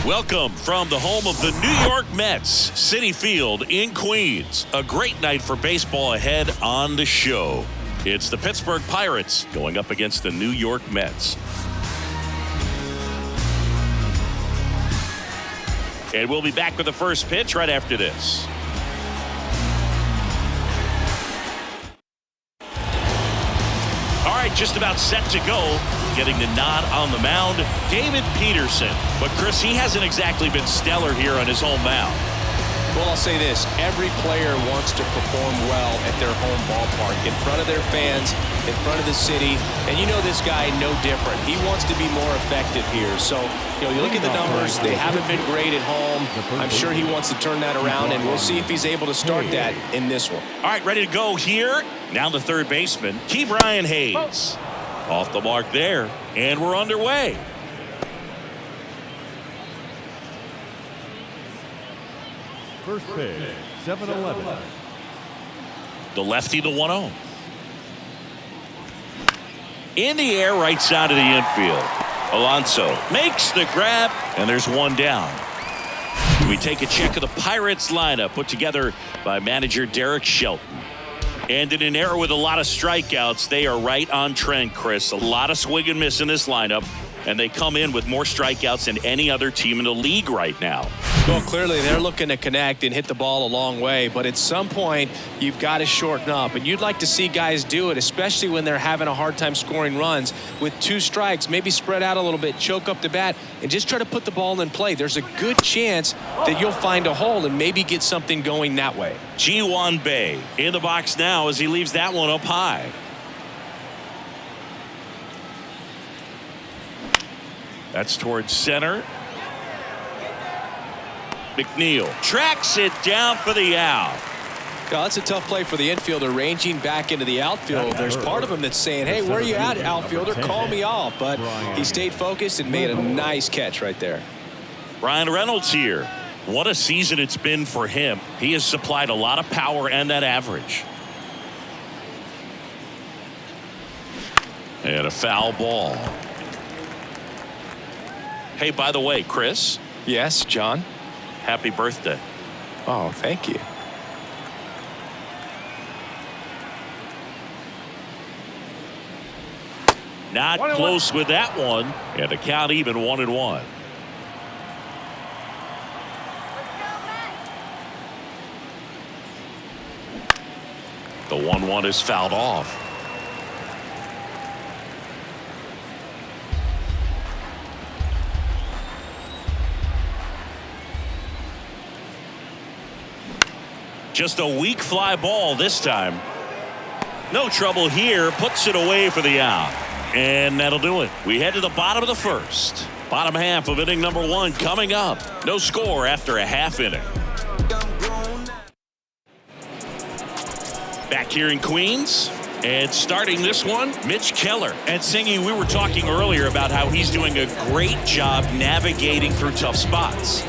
Welcome from the home of the New York Mets, Citi Field in Queens. A great night for baseball ahead on the show. It's the Pittsburgh Pirates going up against the New York Mets. And we'll be back with the first pitch right after this. All right, just about set to go. Getting the nod on the mound, David Peterson. But Chris, he hasn't exactly been stellar here on his home mound. Well, I'll say this. Every player wants to perform well at their home ballpark, in front of their fans, in front of the city. And you know this guy no different. He wants to be more effective here. So, you look at the numbers. They haven't been great at home. I'm sure he wants to turn that around, and we'll see if he's able to start that in this one. All right, ready to go here. Now the third baseman, Brian Hayes. Off the mark there, and we're underway. First pitch, 7-11. The lefty, the 1-0. In the air, right side of the infield. Alonso makes the grab, and there's one down. We take a check of the Pirates lineup put together by manager Derek Shelton. And in an era with a lot of strikeouts, they are right on trend, Chris. A lot of swing and miss in this lineup, and they come in with more strikeouts than any other team in the league right now. Well, clearly they're looking to connect and hit the ball a long way, but at some point you've got to shorten up, and you'd like to see guys do it, especially when they're having a hard time scoring runs. With two strikes, maybe spread out a little bit, choke up the bat, and just try to put the ball in play. There's a good chance that you'll find a hole and maybe get something going that way. Ji-Hwan Bae in the box now as he leaves that one up high. That's towards center. McNeil tracks it down for the out. Yeah, that's a tough play for the infielder, ranging back into the outfield. There's part of him that's saying, hey, where are you at, outfielder? Call me off. But he stayed focused and made a nice catch right there. Ryan Reynolds here. What a season it's been for him. He has supplied a lot of power and that average. And a foul ball. Hey, by the way, Chris. Yes, John? Happy birthday. Oh, thank you. Not close with that one. And the count even 1-1. The 1-1 is fouled off. Just a weak fly ball this time. No trouble here. Puts it away for the out. And that'll do it. We head to the bottom of the first. Bottom half of inning number 1 coming up. No score after a half inning. Back here in Queens. And starting this one, Mitch Keller. And Singy, we were talking earlier about how he's doing a great job navigating through tough spots.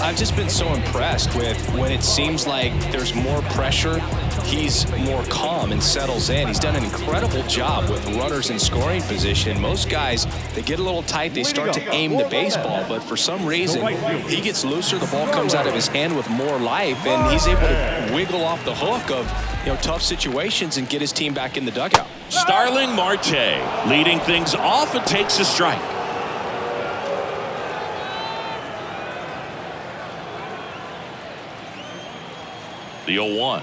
I've just been so impressed with when it seems like there's more pressure, he's more calm and settles in. He's done an incredible job with runners in scoring position. Most guys, they get a little tight, they start to aim the baseball, but for some reason, he gets looser, the ball comes out of his hand with more life, and he's able to wiggle off the hook of tough situations and get his team back in the dugout. Starling Marte leading things off and takes a strike. The 0-1.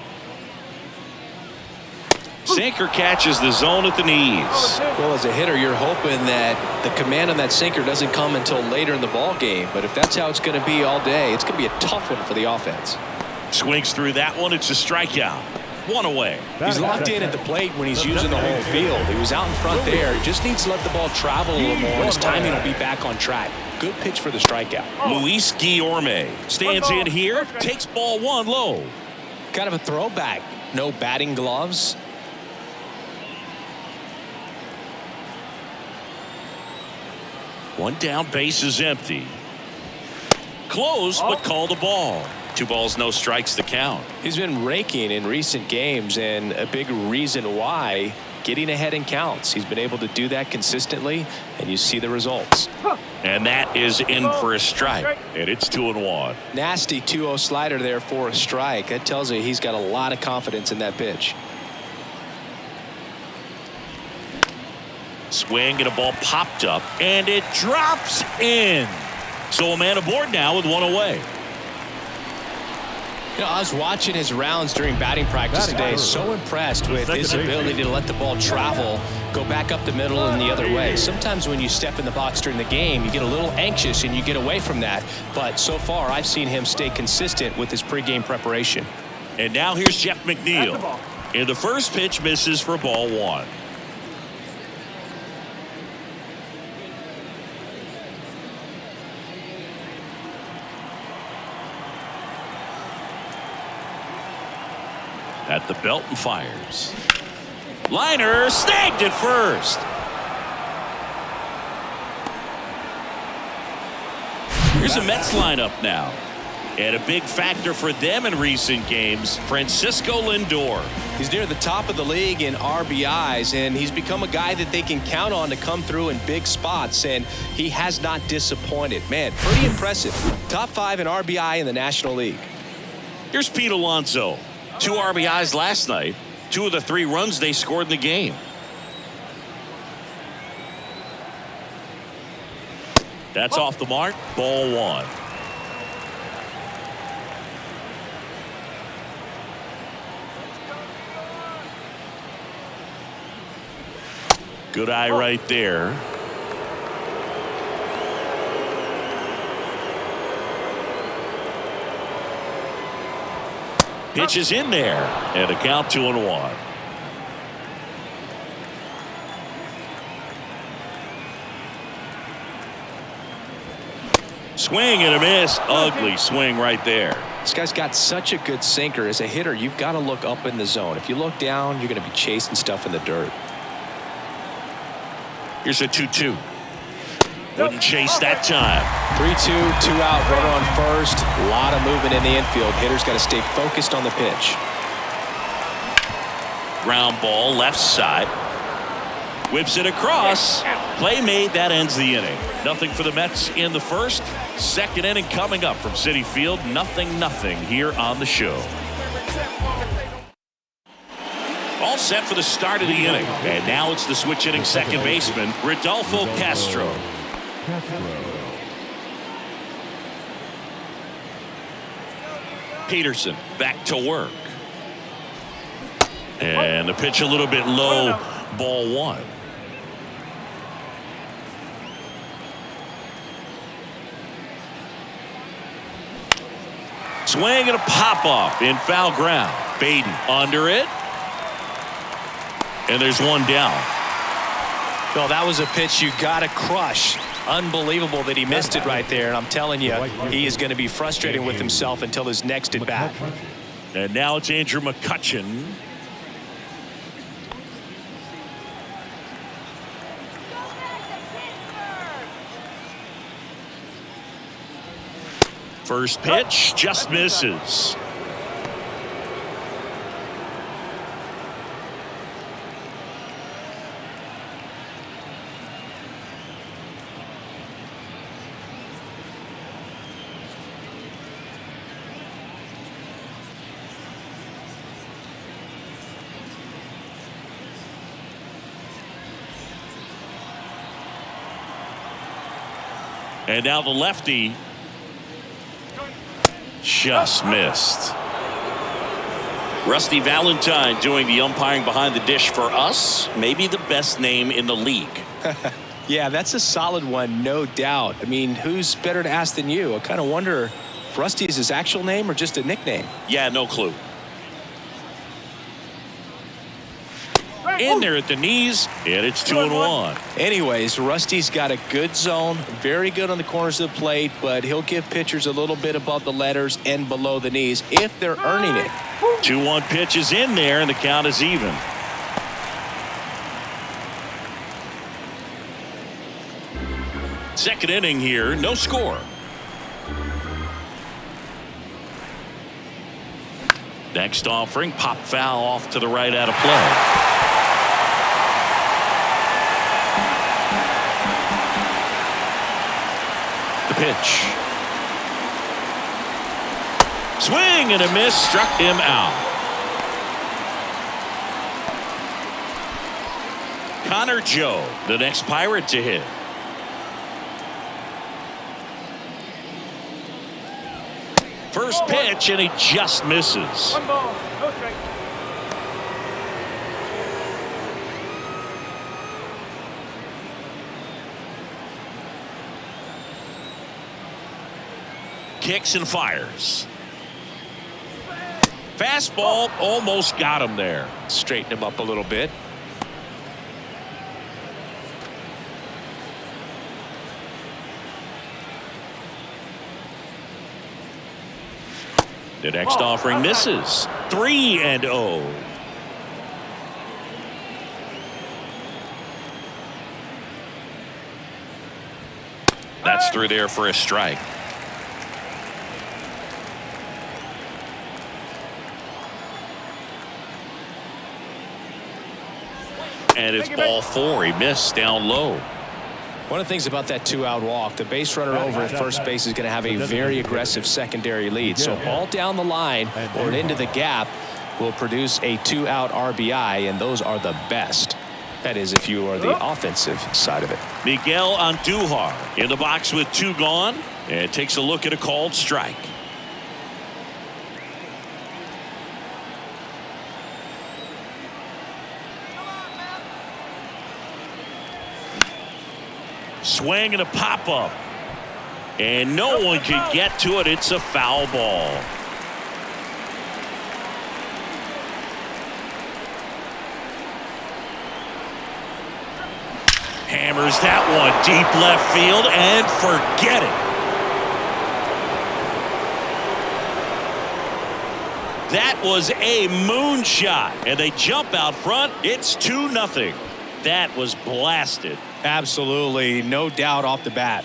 Sinker catches the zone at the knees. Well, as a hitter, you're hoping that the command on that sinker doesn't come until later in the ball game. But if that's how it's going to be all day, it's going to be a tough one for the offense. Swings through that one. It's a strikeout. One away. He's locked in at the plate when he's using the whole field. He was out in front there. He just needs to let the ball travel a little more, and his timing will be back on track. Good pitch for the strikeout. Luis Guillorme stands in here, takes ball 1 low. Kind of a throwback. No batting gloves. One down, base is empty. Close, but call the ball. 2 balls, no strikes to count. He's been raking in recent games, and a big reason why getting ahead in counts. He's been able to do that consistently, and you see the results. And that is in for a strike, and it's 2-1. Nasty 2-0 slider there for a strike. That tells you he's got a lot of confidence in that pitch. Swing and a ball popped up, and it drops in. So a man aboard now with one away. You know, I was watching his rounds during batting practice today. So impressed with his ability to let the ball travel, go back up the middle and the other way. Sometimes when you step in the box during the game, you get a little anxious and you get away from that. But so far, I've seen him stay consistent with his pregame preparation. And now here's Jeff McNeil. And the first pitch misses for ball 1. At the belt and fires. Liner snagged at first. Here's a Mets lineup now. And a big factor for them in recent games, Francisco Lindor. He's near the top of the league in RBIs, and he's become a guy that they can count on to come through in big spots, and he has not disappointed. Man, pretty impressive. Top 5 in RBI in the National League. Here's Pete Alonso. 2 RBIs last night. 2 of the 3 runs they scored in the game. That's off the mark. Ball 1. Good eye right there. Pitch is in there, and a count 2-1. Swing and a miss. Ugly swing right there. This guy's got such a good sinker. As a hitter, you've got to look up in the zone. If you look down, you're going to be chasing stuff in the dirt. Here's a 2-2. Wouldn't chase that time. 3-2, 2 out, runner on first. A lot of movement in the infield. Hitter's got to stay focused on the pitch. Ground ball left side. Whips it across. Play made. That ends the inning. Nothing for the Mets in the first. Second inning coming up from Citi Field. 0-0 here on the show. All set for the start of the inning. And now it's the switch hitting second baseman, Rodolfo Castro. Peterson back to work. And the pitch a little bit low. Ball 1. Swing and a pop off in foul ground. Baden under it. And there's one down. Well, that was a pitch you got to crush. Unbelievable that he missed it right there. And I'm telling you, he is going to be frustrated with himself until his next at bat. And now it's Andrew McCutchen. First pitch just misses. And now the lefty just missed. Rusty Valentine doing the umpiring behind the dish for us. Maybe the best name in the league. Yeah, that's a solid one, no doubt. I mean, who's better to ask than you? I kind of wonder if Rusty is his actual name or just a nickname. Yeah, no clue. In there at the knees, and it's 2-1. Anyways, Rusty's got a good zone, very good on the corners of the plate, but he'll give pitchers a little bit above the letters and below the knees if they're earning it. 2-1 pitch is in there, and the count is even. Second inning here, no score. Next offering, pop foul off to the right out of play. pitch. Swing and a miss, struck him out. Connor Joe, the next Pirate to hit. First pitch, and he just misses. 1 ball, no strike. Kicks and fires. Fastball almost got him there. Straighten him up a little bit. The next offering misses. 3-0. That's through there for a strike. And it's ball 4. He missed down low. One of the things about that 2-out walk, the base runner over at first base is going to have a very aggressive secondary lead. So ball down the line or into the gap will produce a 2-out RBI, and those are the best. That is, if you are the offensive side of it. Miguel Andujar in the box with 2 gone, and takes a look at a called strike. Swing and a pop-up. And no one can get to it. It's a foul ball. Hammers that one deep left field and forget it. That was a moonshot, and they jump out front. It's 2-0. That was blasted. Absolutely, no doubt off the bat.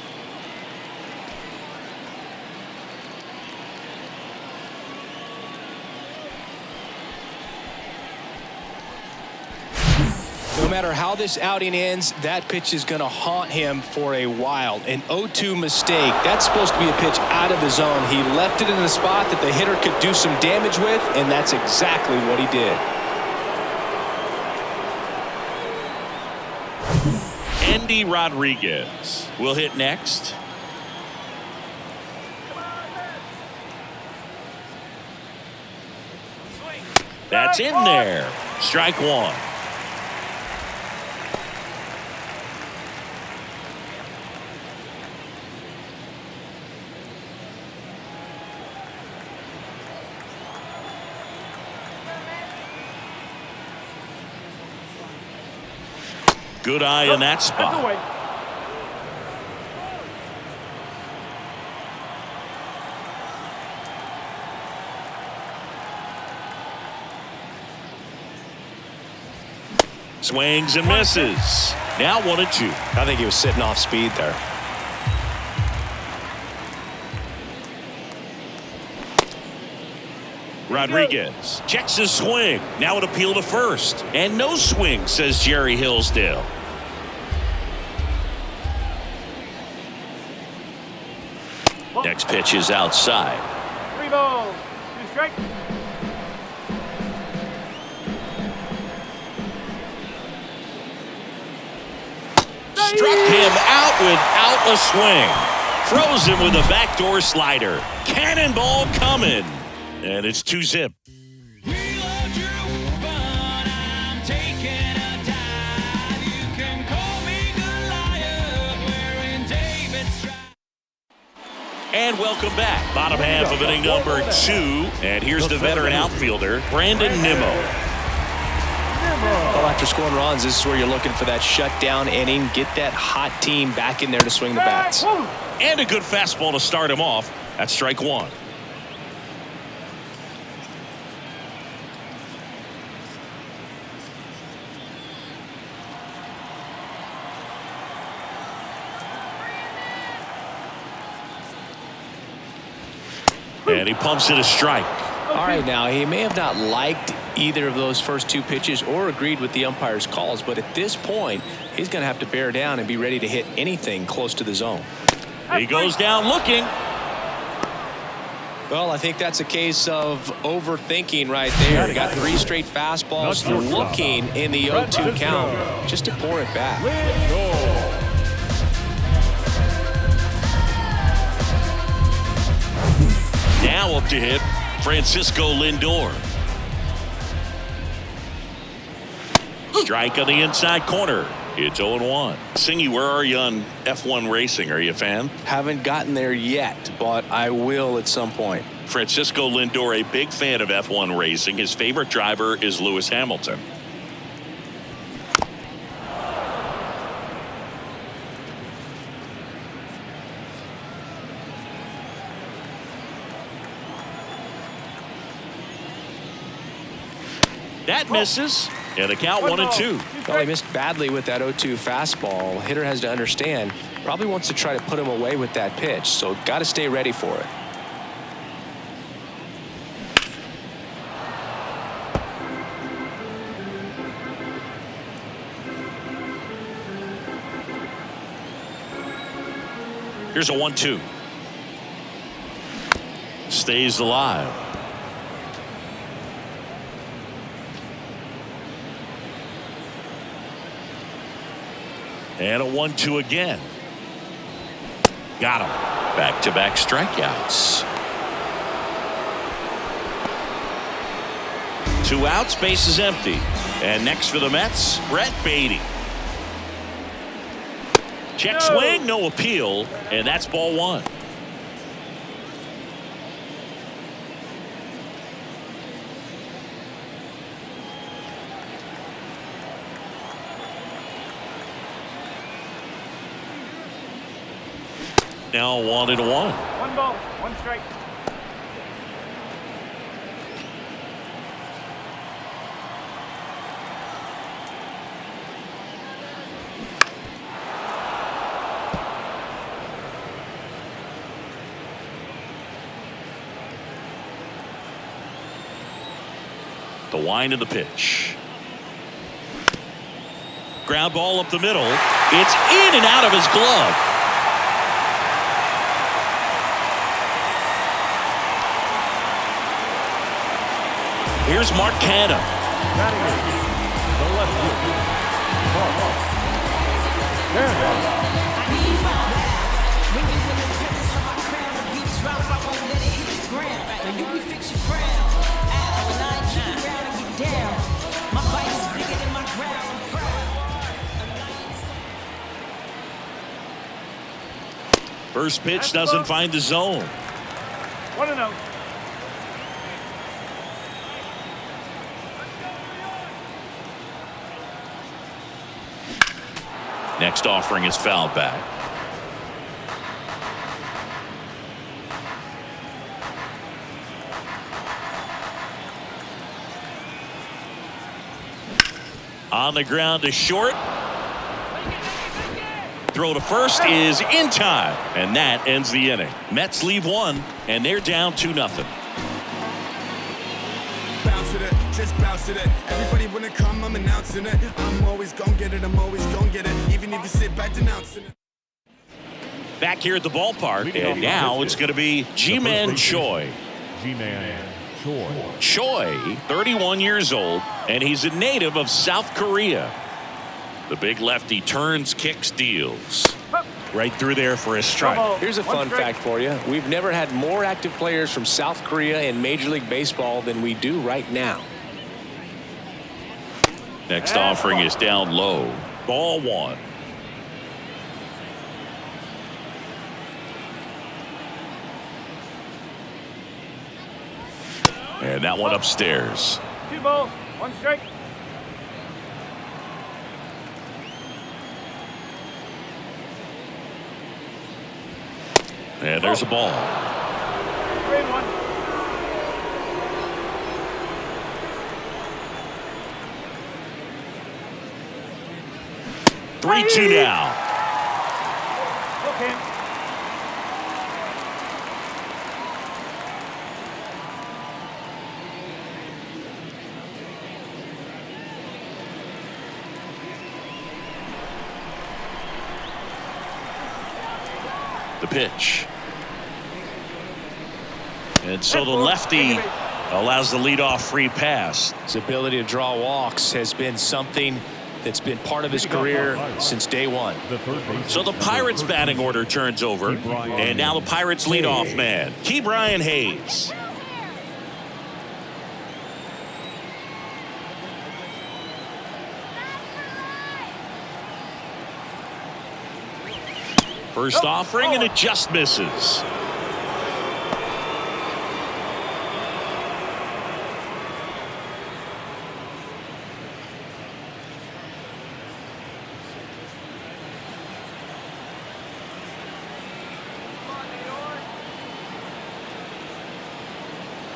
No matter how this outing ends, that pitch is going to haunt him for a while. An 0-2 mistake. That's supposed to be a pitch out of the zone. He left it in a spot that the hitter could do some damage with, and that's exactly what he did. Andy Rodriguez will hit next. That's in there. Strike 1. Good eye in that spot. Swings and misses. Now 1-2. I think he was sitting off speed there. Rodriguez checks his swing. Now an appeal to first. And no swing, says Jerry Hillsdale. Next pitch is outside. 3 balls, 2 strikes. Struck him out without a swing. Froze him with a backdoor slider. Cannonball coming. And it's 2-0. And welcome back. Bottom half of inning number 2. And here's the veteran outfielder, Brandon Nimmo. Well, after scoring runs, this is where you're looking for that shutdown inning. Get that hot team back in there to swing the bats. And a good fastball to start him off. That's strike 1. And he pumps it a strike. All right, now, he may have not liked either of those first 2 pitches or agreed with the umpire's calls, but at this point, he's going to have to bear down and be ready to hit anything close to the zone. He goes down looking. Well, I think that's a case of overthinking right there. He got 3 straight fastballs looking in the 0-2 count just to pour it back. Now up to hit, Francisco Lindor. Strike on the inside corner. It's 0-1. Singy, where are you on F1 racing? Are you a fan? Haven't gotten there yet, but I will at some point. Francisco Lindor, a big fan of F1 racing. His favorite driver is Lewis Hamilton. That misses. And the count 1-2. Well, he missed badly with that 0-2 fastball. Hitter has to understand, probably wants to try to put him away with that pitch, so got to stay ready for it. Here's a 1-2. Stays alive. And a 1-2 again. Got him. Back-to-back strikeouts. 2 outs, base is empty. And next for the Mets, Brett Beatty. Check swing, no appeal, and that's ball 1. Now 1-1. 1 ball, 1 strike. The wind of the pitch. Ground ball up the middle. It's in and out of his glove. Here's Mark Canha. The lefty, Mark Canha. First pitch doesn't find the zone. 1-0. Next offering is fouled back. On the ground to short. Throw to first is in time, and that ends the inning. Mets leave 1, and they're down 2-0. Bounce with it, just bounce with it. Everybody wanna come, I'm announcing it. I'm always gonna get it, I'm always gonna get it. Even if you sit back denouncing it. Back here at the ballpark, and now it's going to be Ji-Man Choi. Ji-Man Choi. Choi, 31 years old, and he's a native of South Korea. The big lefty turns, kicks, deals. Right through there for a strike. Here's a fun fact for you. We've never had more active players from South Korea in Major League Baseball than we do right now. Next offering is down low. Ball 1. And that one upstairs. 2 balls, 1 strike. And there's a ball. 3-1. Three, 2 now. Okay. The pitch. And so the lefty allows the leadoff free pass. His ability to draw walks has been something that's been part of his career since day one. So the Pirates batting order turns over, and now the Pirates leadoff man, Ke'Bryan Hayes. First offering, and it just misses.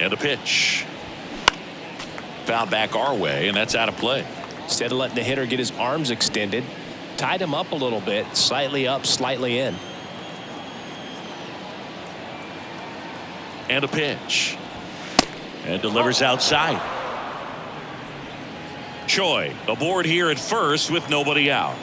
And a pitch. Fouled back our way, and that's out of play. Instead of letting the hitter get his arms extended, tied him up a little bit, slightly up, slightly in. And a pitch. And delivers outside. Choi aboard here at first with nobody out.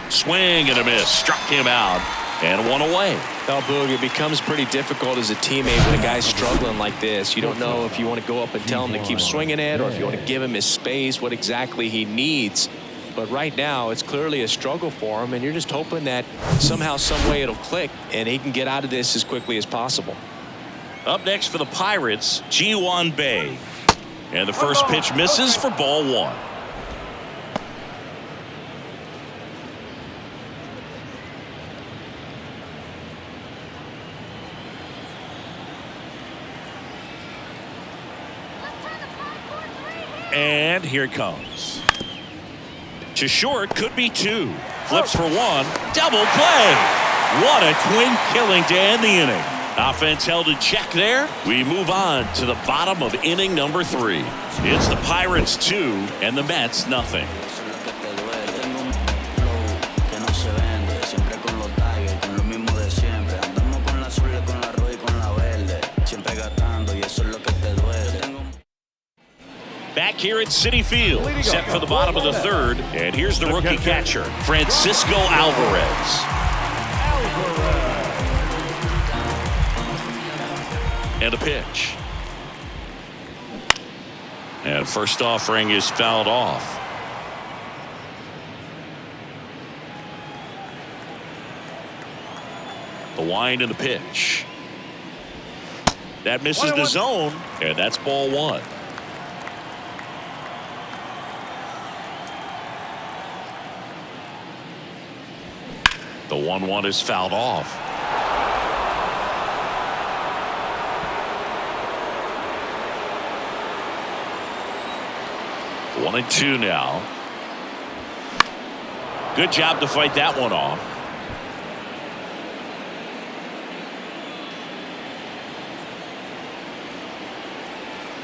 Swing and a miss. Struck him out. And one away. Well, Boog, it becomes pretty difficult as a teammate when a guy's struggling like this. You don't know if you want to go up and tell him to keep swinging it or if you want to give him his space, what exactly he needs. But right now, it's clearly a struggle for him, and you're just hoping that somehow, some way it'll click and he can get out of this as quickly as possible. Up next for the Pirates, Ji-Hwan Bae. And the first pitch misses for ball one. And here it comes. To short, could be two. Flips for one. Double play. What a twin killing to end the inning. Offense held in check there. We move on to the bottom of inning number 3. It's the Pirates 2 and the Mets nothing. Back here at Citi Field, set for the bottom of the 3rd, and here's the rookie catcher, Francisco Alvarez. And a pitch. And first offering is fouled off. The wind and the pitch. That misses the zone, and that's ball one. The 1-1 is fouled off. One and two now. Good job to fight that one off.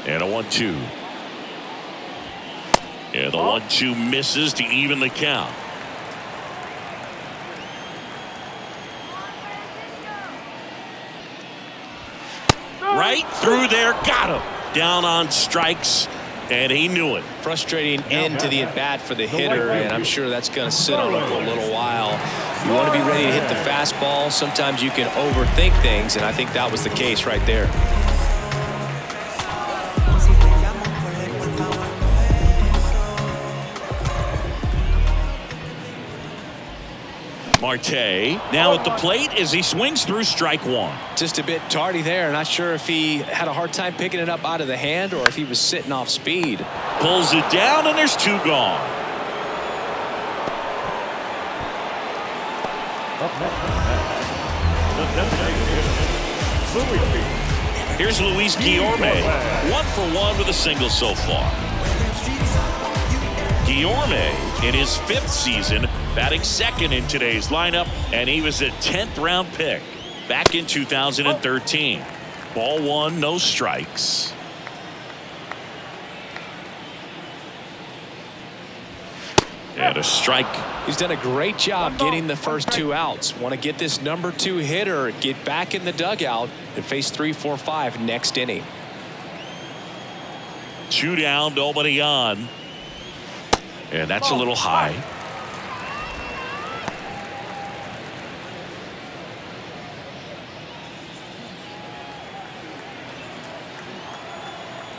And a 1-2. And the 1-2 misses to even the count. Right through there, got him. Down on strikes, and he knew it. Frustrating end to the at-bat for the hitter, and I'm sure that's going to sit on him for a little while. You want to be ready to hit the fastball. Sometimes you can overthink things, and I think that was the case right there. Marte now at the plate as he swings through strike one. Just a bit tardy there. Not sure if he had a hard time picking it up out of the hand or if he was sitting off speed. Pulls it down, and there's two gone. Here's Luis Guillorme, 1-for-1 with a single so far. Guillorme in his 5th season, batting second in today's lineup, and he was a 10th round pick back in 2013. Ball one, no strikes. And a strike. He's done a great job getting the first 2 outs. Want to get this number 2 hitter, get back in the dugout, and face 3, 4, 5 next inning. 2 down, nobody on. And that's a little high.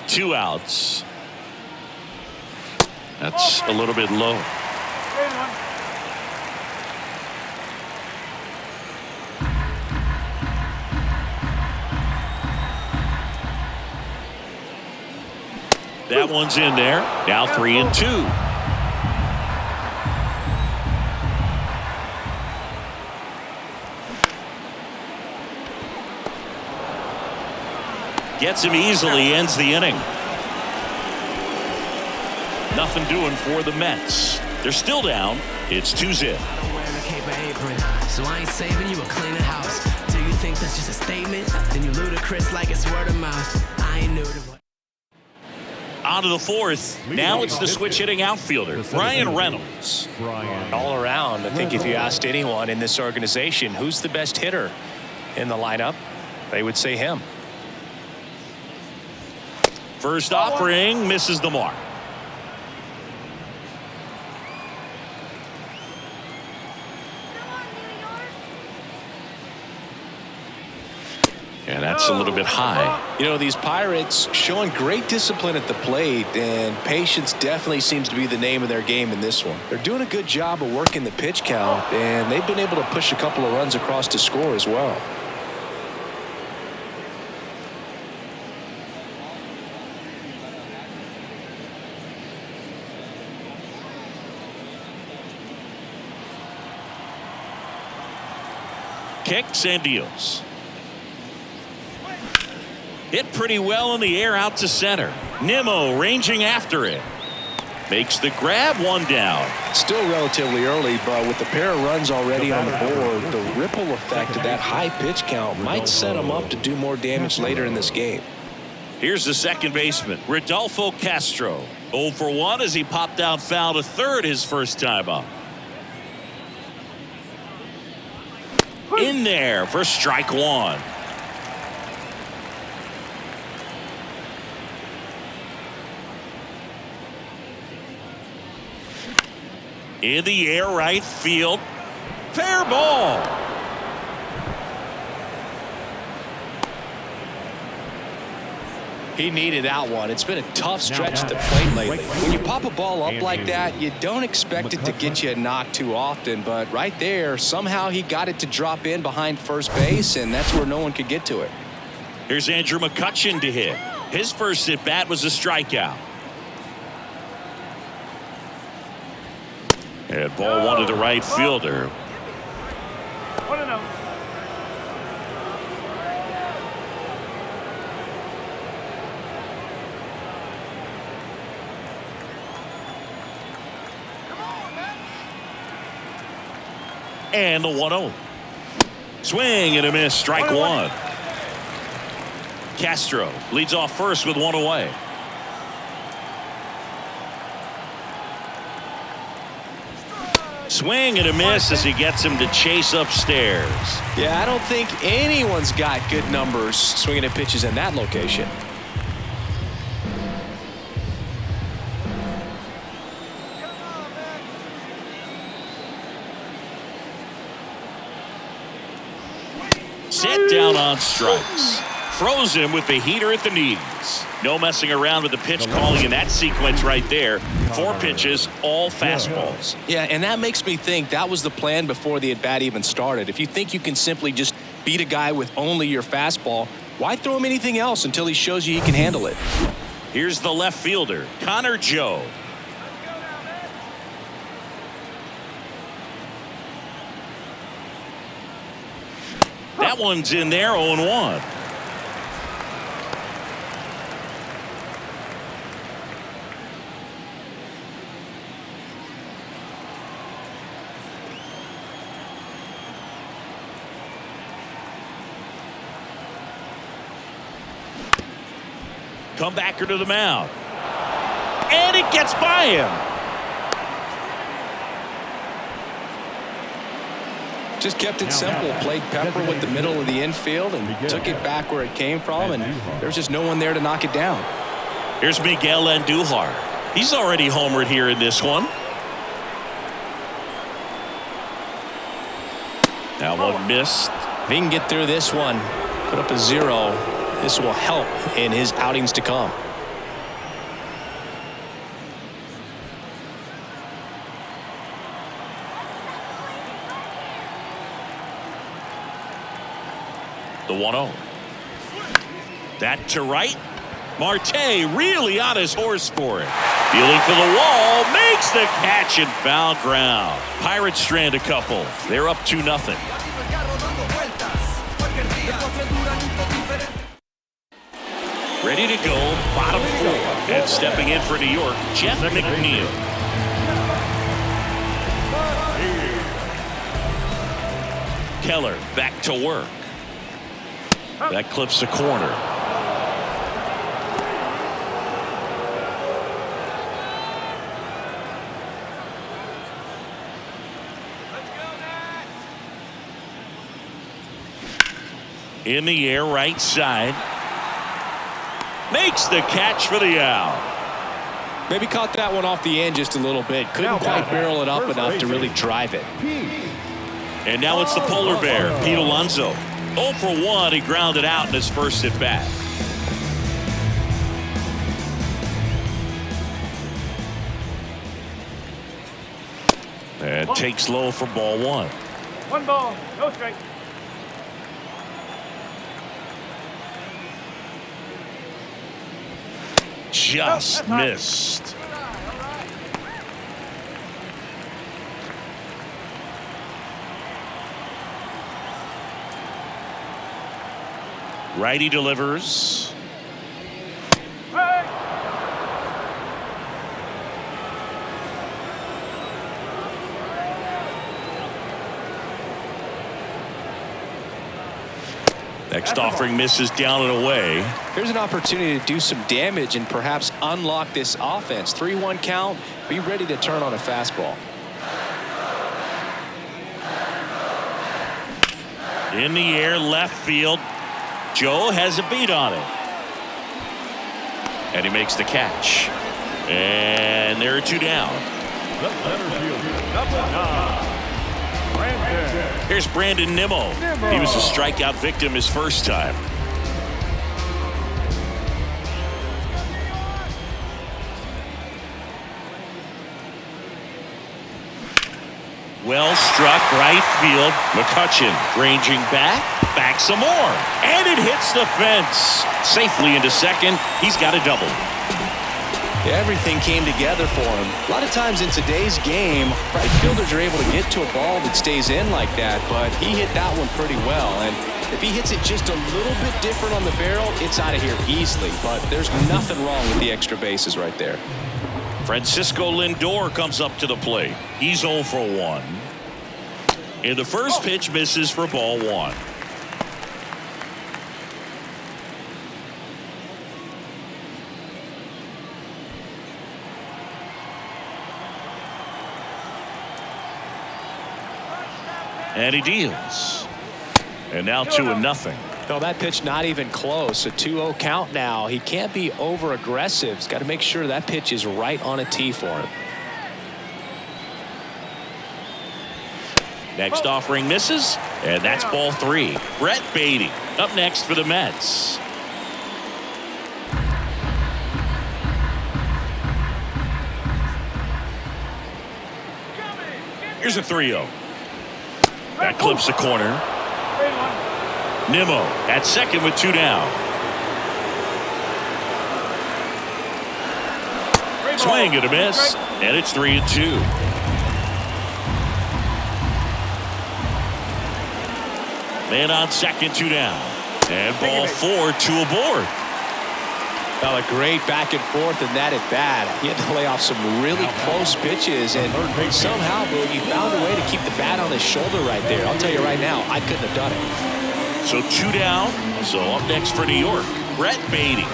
Two outs. That's a little bit low. That one's in there. Now 3-2. Gets him easily, ends the inning. Nothing doing for the Mets. They're still down. It's 2-0. So I ain't saving you or clean the house. Do you think that's just a statement? Then you ludicrous like it's word of mouth. I ain't new to what. On to the 4th. Now it's the switch hitting outfielder, Brian Reynolds. All around, I think if you asked anyone in this organization who's the best hitter in the lineup, they would say him. First offering misses the mark. And that's a little bit high. You know, these Pirates showing great discipline at the plate, and patience definitely seems to be the name of their game in this one. They're doing a good job of working the pitch count, and they've been able to push a couple of runs across to score as well. Kicks and deals. Hit pretty well in the air out to center. Nimmo ranging after it. Makes the grab, 1 down. Still relatively early, but with the pair of runs already on the board, the ripple effect of that high pitch count might set them up to do more damage later in this game. Here's the second baseman, Rodolfo Castro. 0 for 1 as he popped out foul to third his first time up. In there for strike 1. In the air, right field. Fair ball. He needed that one. It's been a tough stretch at the plate lately. When you pop a ball up like that, you don't expect it to get you a knock too often, but right there, somehow he got it to drop in behind first base, and that's where no one could get to it. Here's Andrew McCutchen to hit. His first at bat was a strikeout. And ball 1 to the right fielder. 1-0. And the 1-0. Swing and a miss, strike 1. Castro leads off first with 1 away. Swing and a miss as he gets him to chase upstairs. Yeah, I don't think anyone's got good numbers swinging at pitches in that location. Set down on strikes. Throws him with the heater at the knees. No messing around with the pitch calling in that sequence right there. 4 pitches, all fastballs. Yeah, and that makes me think that was the plan before the at-bat even started. If you think you can simply just beat a guy with only your fastball, why throw him anything else until he shows you he can handle it? Here's the left fielder, Connor Joe. That one's in there, 0-1. Comebacker to the mound. And it gets by him. Just kept it simple. Played pepper with the middle of the infield and took it back where it came from, and there's just no one there to knock it down. Here's Miguel Andujar. He's already homered here in this one. That one missed. If he can get through this one, put up a 0, this will help in his outings to come. The 1-0. That to right. Marte really on his horse for it. Feeling for the wall, makes the catch and foul ground. Pirates strand a couple. They're up 2-0. Ready to go, bottom 4. And stepping in for New York, Jeff McNeil. Keller back to work. That clips the corner. In the air, right side. Makes the catch for the out. Maybe caught that one off the end just a little bit. Couldn't quite barrel it up enough to really drive it. And now it's the polar bear, Pete Alonso. 0 for 1, he grounded out in his first at bat. And takes low for ball 1. 1 ball, no strike. Just missed. Righty delivers. Hey. Next offering misses down and away. Here's an opportunity to do some damage and perhaps unlock this offense. 3-1 count. Be ready to turn on a fastball. In the air, left field. Joe has a beat on it. And he makes the catch. And there are 2 down. The center fielder, number 9, Brandon. Here's Brandon Nimmo. He was a strikeout victim his first time. Well struck right field. McCutchen ranging back some more. And it hits the fence. Safely into second. He's got a double. Everything came together for him. A lot of times in today's game, right fielders are able to get to a ball that stays in like that, but he hit that one pretty well. And if he hits it just a little bit different on the barrel, it's out of here easily. But there's nothing wrong with the extra bases right there. Francisco Lindor comes up to the plate. He's 0 for 1. And the first pitch misses for ball 1. And he deals. And now 2-0. No, that pitch not even close. A 2-0 count now. He can't be over aggressive. He's got to make sure that pitch is right on a tee for him. Next offering misses, and that's ball 3. Brett Beatty up next for the Mets. Here's a 3-0. That clips the corner. Nimmo at second with 2 down. Swing and a miss, and it's 3-2. Man on second, 2 down. And ball 4, 2 aboard. Well, a great back and forth in that at bat. He had to lay off some really close pitches, and somehow, Boogie found a way to keep the bat on his shoulder right there. I'll tell you right now, I couldn't have done it. So 2 down. So up next for New York, Brett Beatty.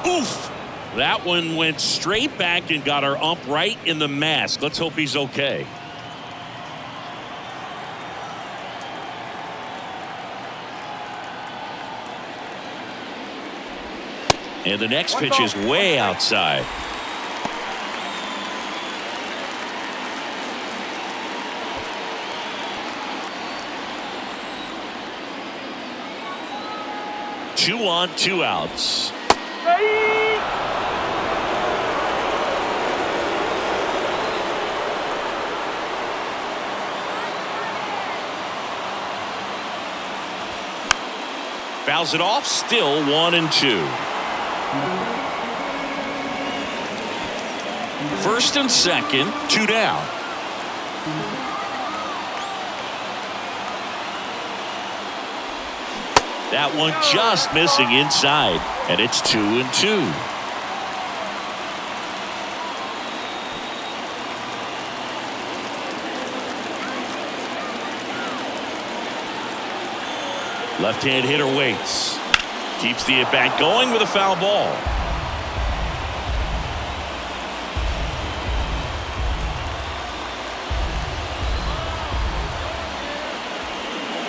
Oof. That one went straight back and got our ump right in the mask. Let's hope he's okay. And the next pitch is way outside. Two on, 2 outs. Fouls it off, still 1-2. First and second, 2 down. That one just missing inside, and it's 2-2. Left-hand hitter waits. Keeps the at-bat going with a foul ball.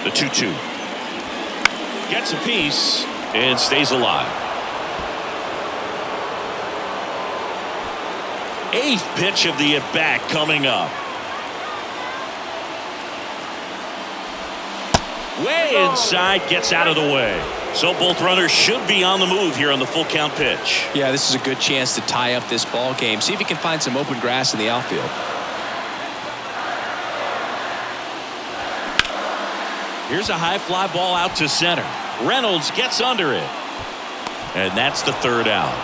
The 2-2. Gets a piece and stays alive. 8th pitch of the at-bat coming up. Way inside, gets out of the way. So both runners should be on the move here on the full count pitch. Yeah, this is a good chance to tie up this ball game. See if he can find some open grass in the outfield. Here's a high fly ball out to center. Reynolds gets under it. And that's the 3rd out.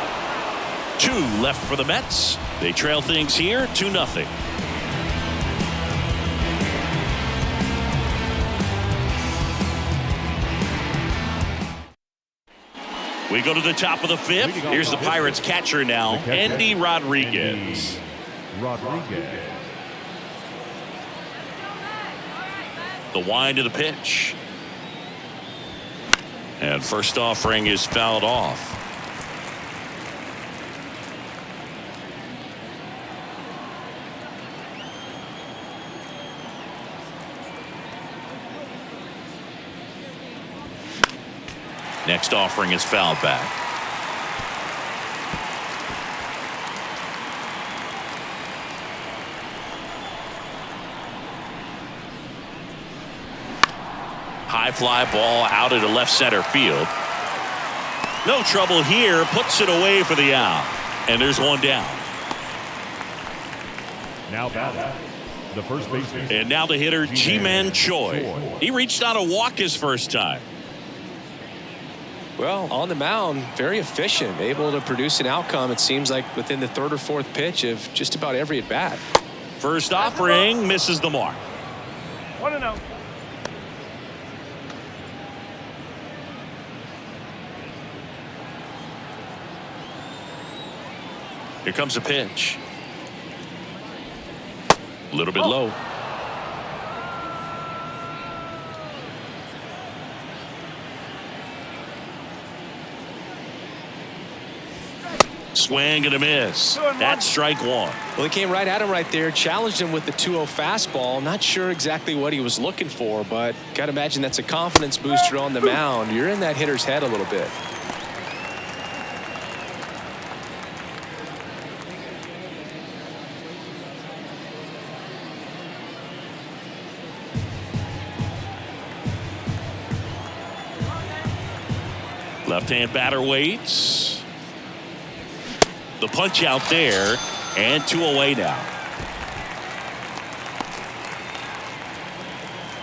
2 left for the Mets. They trail things here 2-0. We go to the top of the 5th. Here's the Pirates catcher now, Andy Rodriguez. The wind of the pitch. And first offering is fouled off. Next offering is fouled back. High fly ball out into left center field. No trouble here. Puts it away for the out. And there's one down. Now batting, the first baseman. And now the hitter, Ji-Man Choi. He reached out a walk his first time. Well, on the mound, very efficient, able to produce an outcome, it seems like, within the 3rd or 4th pitch of just about every at-bat. First offering misses the mark. 1-0. Here comes a pitch. A little bit low. Swing and a miss. That's strike 1. Well, he came right at him right there, challenged him with the 2-0 fastball. Not sure exactly what he was looking for, but got to imagine that's a confidence booster on the mound. You're in that hitter's head a little bit. Left-hand batter waits. The punch out there, and 2 away now.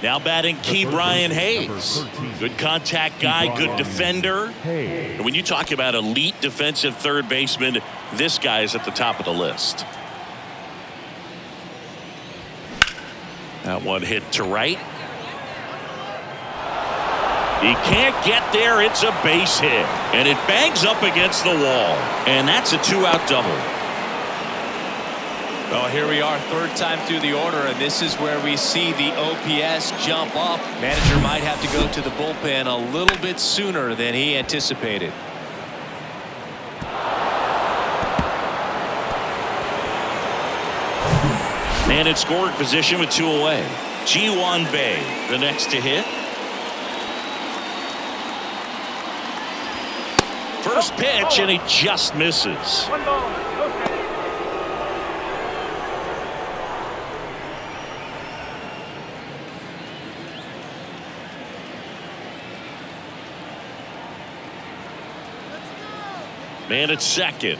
Now batting Key Brian Hayes. Good contact guy, good defender. And when you talk about elite defensive third baseman, this guy is at the top of the list. That one hit to right. He can't get there. It's a base hit. And it bangs up against the wall. And that's a 2-out double. Well, here we are, 3rd time through the order, and this is where we see the OPS jump up. Manager might have to go to the bullpen a little bit sooner than he anticipated. And in scoring position with 2 away. Ji-Hwan Bae, the next to hit. First pitch, and he just misses. 1 ball, no strike. Man at second.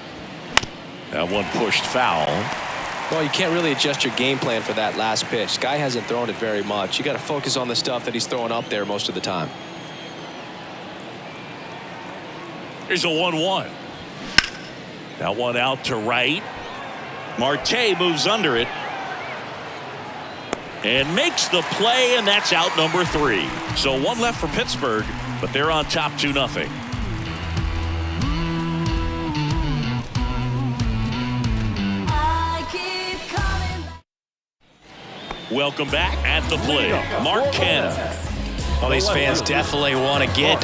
That one pushed foul. Well, you can't really adjust your game plan for that last pitch. Guy hasn't thrown it very much. You got to focus on the stuff that he's throwing up there most of the time. Here's a 1-1. That one out to right. Marte moves under it and makes the play, and that's out number 3. So 1 left for Pittsburgh, but they're on top 2-0. Welcome back. At the plate, Mark Canha. Well, these fans definitely want to get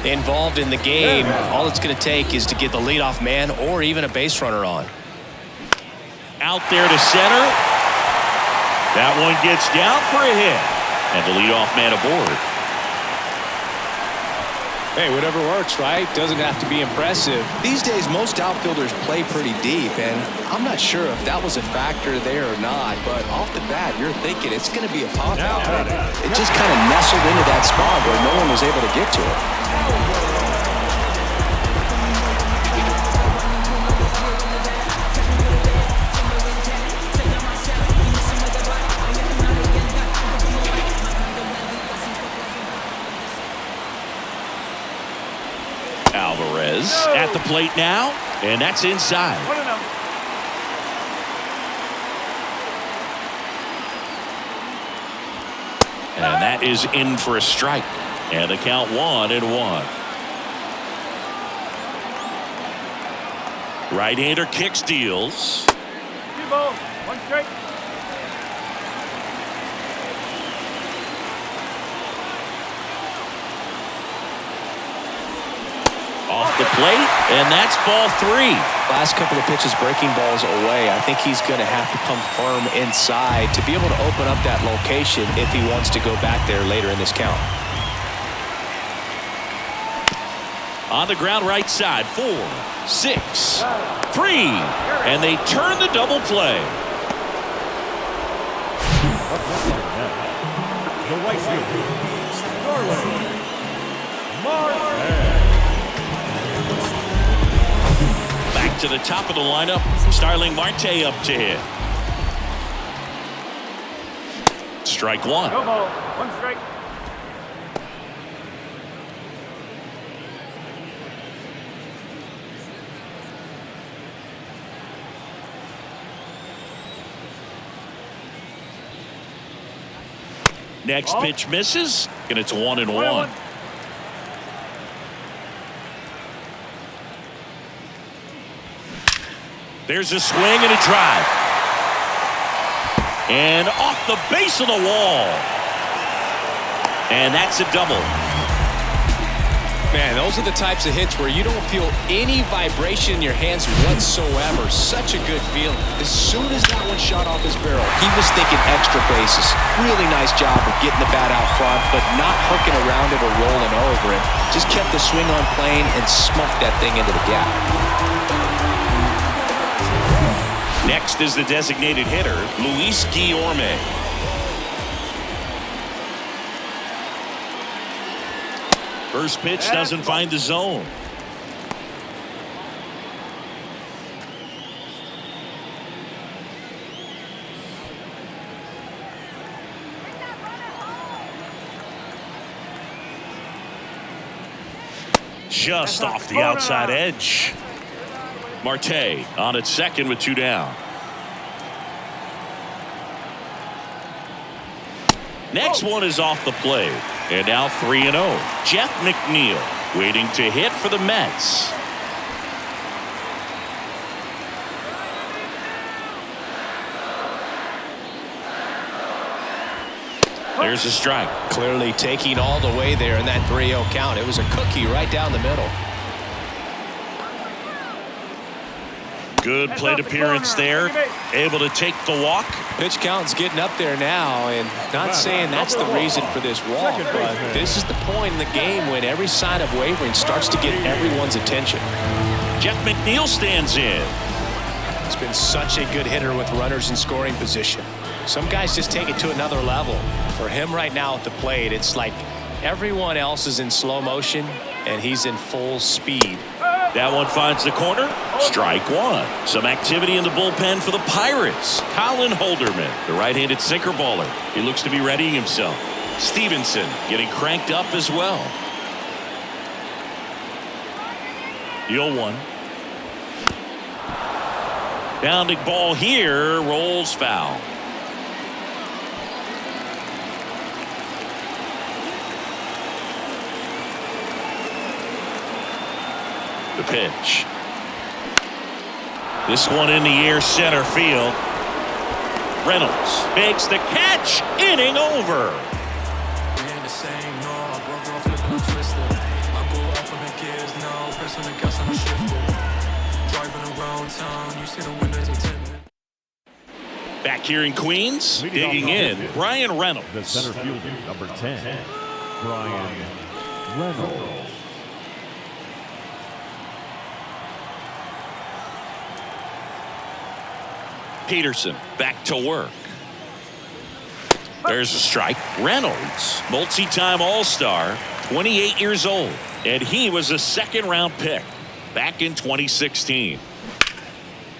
involved in the game. All it's going to take is to get the leadoff man or even a base runner on. Out there to center. That one gets down for a hit. And the leadoff man aboard. Hey, whatever works, right? Doesn't have to be impressive. These days, most outfielders play pretty deep, and I'm not sure if that was a factor there or not, but off the bat, you're thinking it's going to be a pop out. It just kind of nestled into that spot where no one was able to get to it. Alvarez at the plate now, and that's inside. 1-0. And that is in for a strike. And the count 1-1. Right-hander kicks, deals. 2 balls, 1 strike. Off the plate, and that's ball 3. Last couple of pitches breaking balls away. I think he's going to have to come firm inside to be able to open up that location if he wants to go back there later in this count. On the ground right side, 4, 6, 3, and they turn the double play. The right fielder, Norway, Back to the top of the lineup, Starling Marte up to hit. Strike 1. No ball, 1 strike. Next pitch misses, and it's 1-1. There's a swing and a drive. And off the base of the wall. And that's a double. Man, those are the types of hits where you don't feel any vibration in your hands whatsoever. Such a good feeling. As soon as that one shot off his barrel, he was thinking extra bases. Really nice job of getting the bat out front, but not hooking around it or rolling over it. Just kept the swing on plane and smoked that thing into the gap. Next is the designated hitter, Luis Guillorme. First pitch doesn't find the zone. Just off the outside edge. Marte on at second with 2 down. Next one is off the plate. And now 3-0. Jeff McNeil waiting to hit for the Mets. There's a strike. Clearly taking all the way there in that 3-0 count. It was a cookie right down the middle. Good plate appearance there. Able to take the walk. Pitch count's getting up there now, and not saying that's the reason for this walk, but this is the point in the game when every sign of wavering starts to get everyone's attention. Jeff McNeil stands in. He's been such a good hitter with runners in scoring position. Some guys just take it to another level. For him right now at the plate, it's like everyone else is in slow motion, and he's in full speed. That one finds the corner. Strike one. Some activity in the bullpen for the Pirates. Colin Holderman, the right-handed sinker baller. He looks to be readying himself. Stevenson getting cranked up as well. The 0-1. Bounding ball here. Rolls foul. The pitch. This one in the air, center field. Reynolds makes the catch. Inning over. Back here in Queens, digging in, Brian Reynolds. The center fielder, number 10, Brian Reynolds. Peterson back to work. There's a strike. Reynolds, multi-time All-Star, 28 years old, and he was a second-round pick back in 2016.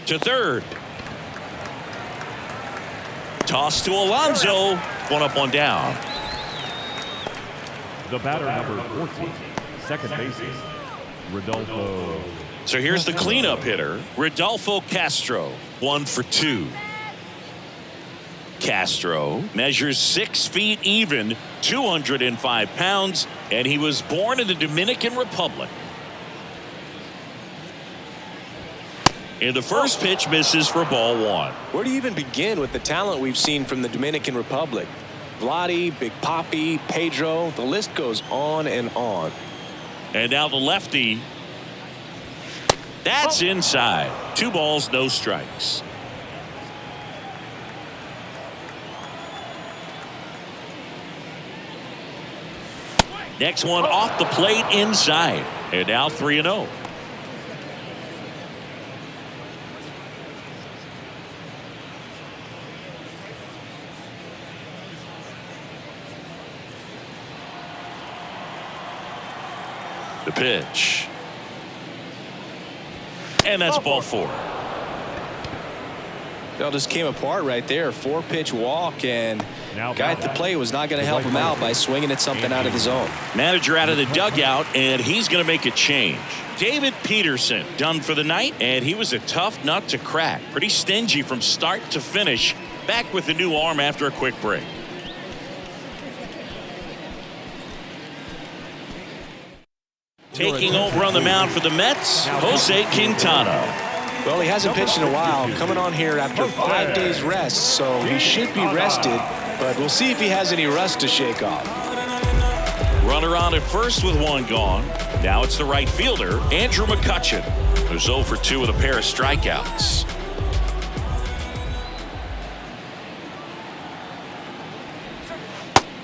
To third. Toss to Alonso. One up, one down. The batter, number 14, second baseman, Rodolfo. So here's the cleanup hitter, Rodolfo Castro, 1 for 2. Castro measures 6 feet even, 205 pounds, and he was born in the Dominican Republic. And the first pitch misses for ball 1. Where do you even begin with the talent we've seen from the Dominican Republic? Vladdy, Big Papi, Pedro, the list goes on and on. And now the lefty. That's inside. 2 balls, no strikes. Next one off the plate inside. And now 3-0. The pitch. And that's ball 4. It all just came apart right there. 4-pitch walk, and guy at the plate was not going to help him out by swinging at something out of the zone. Manager out of the dugout, and he's going to make a change. David Peterson done for the night, and he was a tough nut to crack. Pretty stingy from start to finish. Back with a new arm after a quick break. Taking over on the mound for the Mets, Jose Quintana. Well, he hasn't pitched in a while, coming on here after 5 days rest, so he should be rested, but we'll see if he has any rust to shake off. Runner on at first with 1 gone. Now it's the right fielder, Andrew McCutchen, who's 0 for 2 with a pair of strikeouts.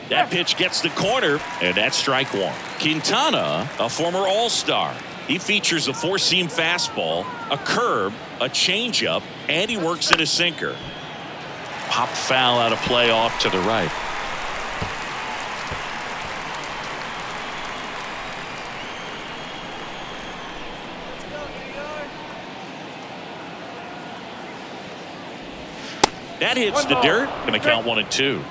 That pitch gets the corner, and that's strike 1. Quintana, a former All-Star. He features a 4-seam fastball, a curve, a changeup, and he works in a sinker. Popped foul out of play off to the right. That hits the dirt. Going to count 1-2.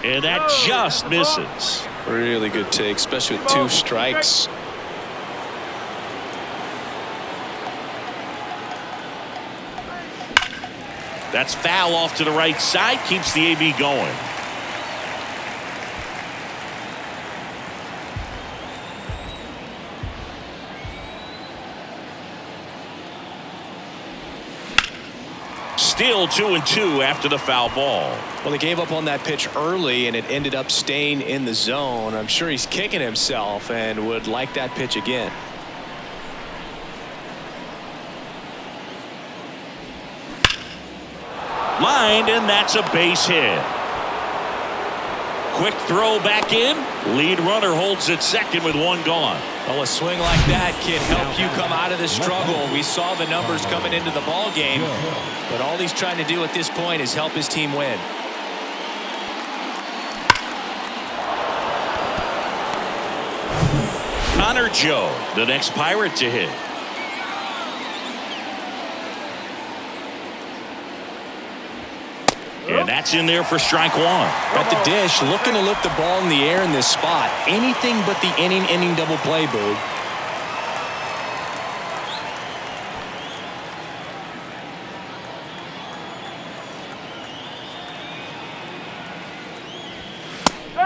And that just misses. Really good take, especially with 2 strikes. That's foul off to the right side. Keeps the AB going. still 2-2 after the foul ball. Well, they gave up on that pitch early, and it ended up staying in the zone. I'm sure he's kicking himself and would like that pitch again. Lined, and that's a base hit. Quick throw back in. Lead runner holds at second with one gone. Well, a swing like that can help you come out of the struggle. We saw the numbers coming into the ball game, but all he's trying to do at this point is help his team win. Connor Joe, the next Pirate to hit. And that's in there for strike one. At the dish, looking to lift the ball in the air in this spot. Anything but the inning double play, Boog.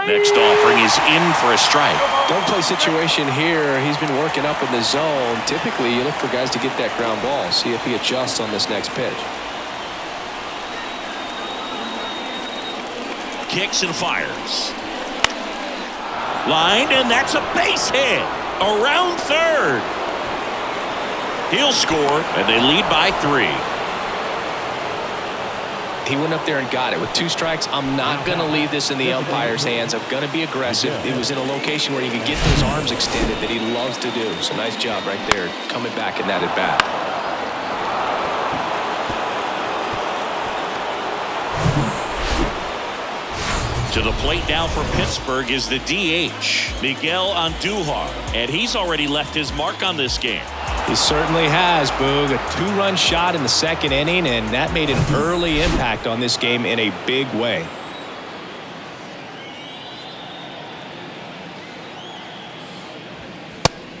Next offering is in for a strike. Don't play situation here. He's been working up in the zone. Typically, you look for guys to get that ground ball. See if he adjusts on this next pitch. Kicks and fires. Lined, and that's a base hit. Around third. He'll score, and they lead by 3. He went up there and got it. With 2 strikes, I'm not going to leave this in the umpire's hands. I'm going to be aggressive. It was in a location where he could get those arms extended that he loves to do. So nice job right there coming back in that at bat. To the plate now for Pittsburgh is the DH, Miguel Andujar, and he's already left his mark on this game. He certainly has, Boog. A 2-run shot in the second inning, and that made an early impact on this game in a big way.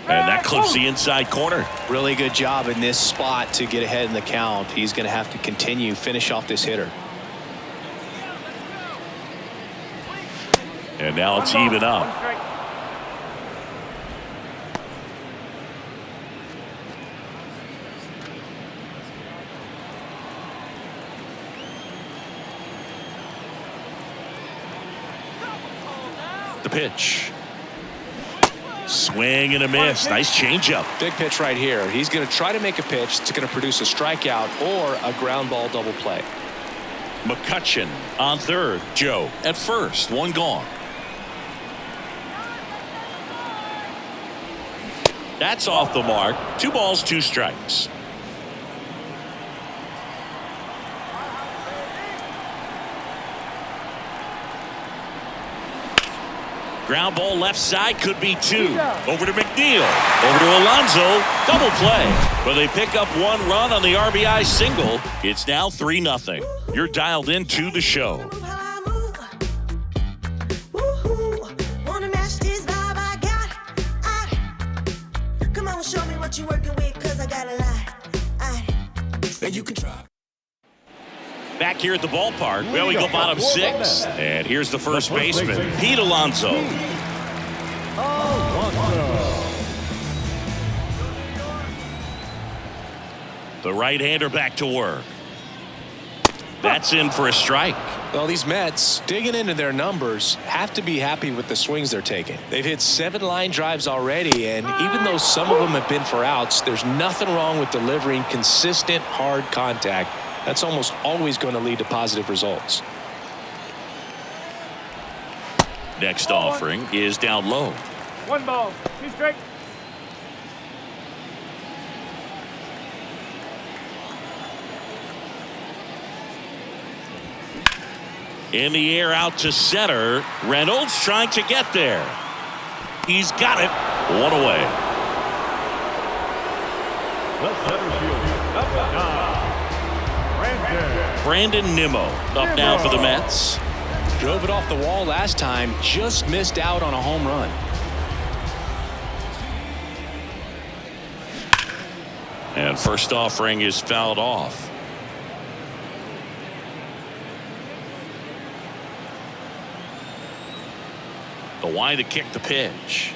And that clips the inside corner. Really good job in this spot to get ahead in the count. He's going to have to continue, finish off this hitter. And now it's even up. The pitch. Swing and a miss. Nice changeup. Big pitch right here. He's going to try to make a pitch that's going to produce a strikeout or a ground ball double play. McCutcheon on third. Joe at first. One gone. That's off the mark. 2 balls, 2 strikes. Ground ball left side, could be 2. Over to McNeil. Over to Alonso. Double play. But they pick up 1 run on the RBI single. It's now 3-0. You're dialed into the show. You working with, 'cause I got a lot. And you can try. Back here at the ballpark, well, we go bottom 6. And here's the first baseman, Pete Alonso. The right-hander back to work. That's in for a strike. Well, these Mets, digging into their numbers, have to be happy with the swings they're taking. They've hit 7 line drives already, and even though some of them have been for outs, there's nothing wrong with delivering consistent, hard contact. That's almost always going to lead to positive results. Next offering is down low. 1 ball, 2 strikes. In the air out to center. Reynolds trying to get there. He's got it. 1 away. The center fielder, up now, Brandon Nimmo up now for the Mets. Drove it off the wall last time, just missed out on a home run. And first offering is fouled off. The wide to kick the pitch.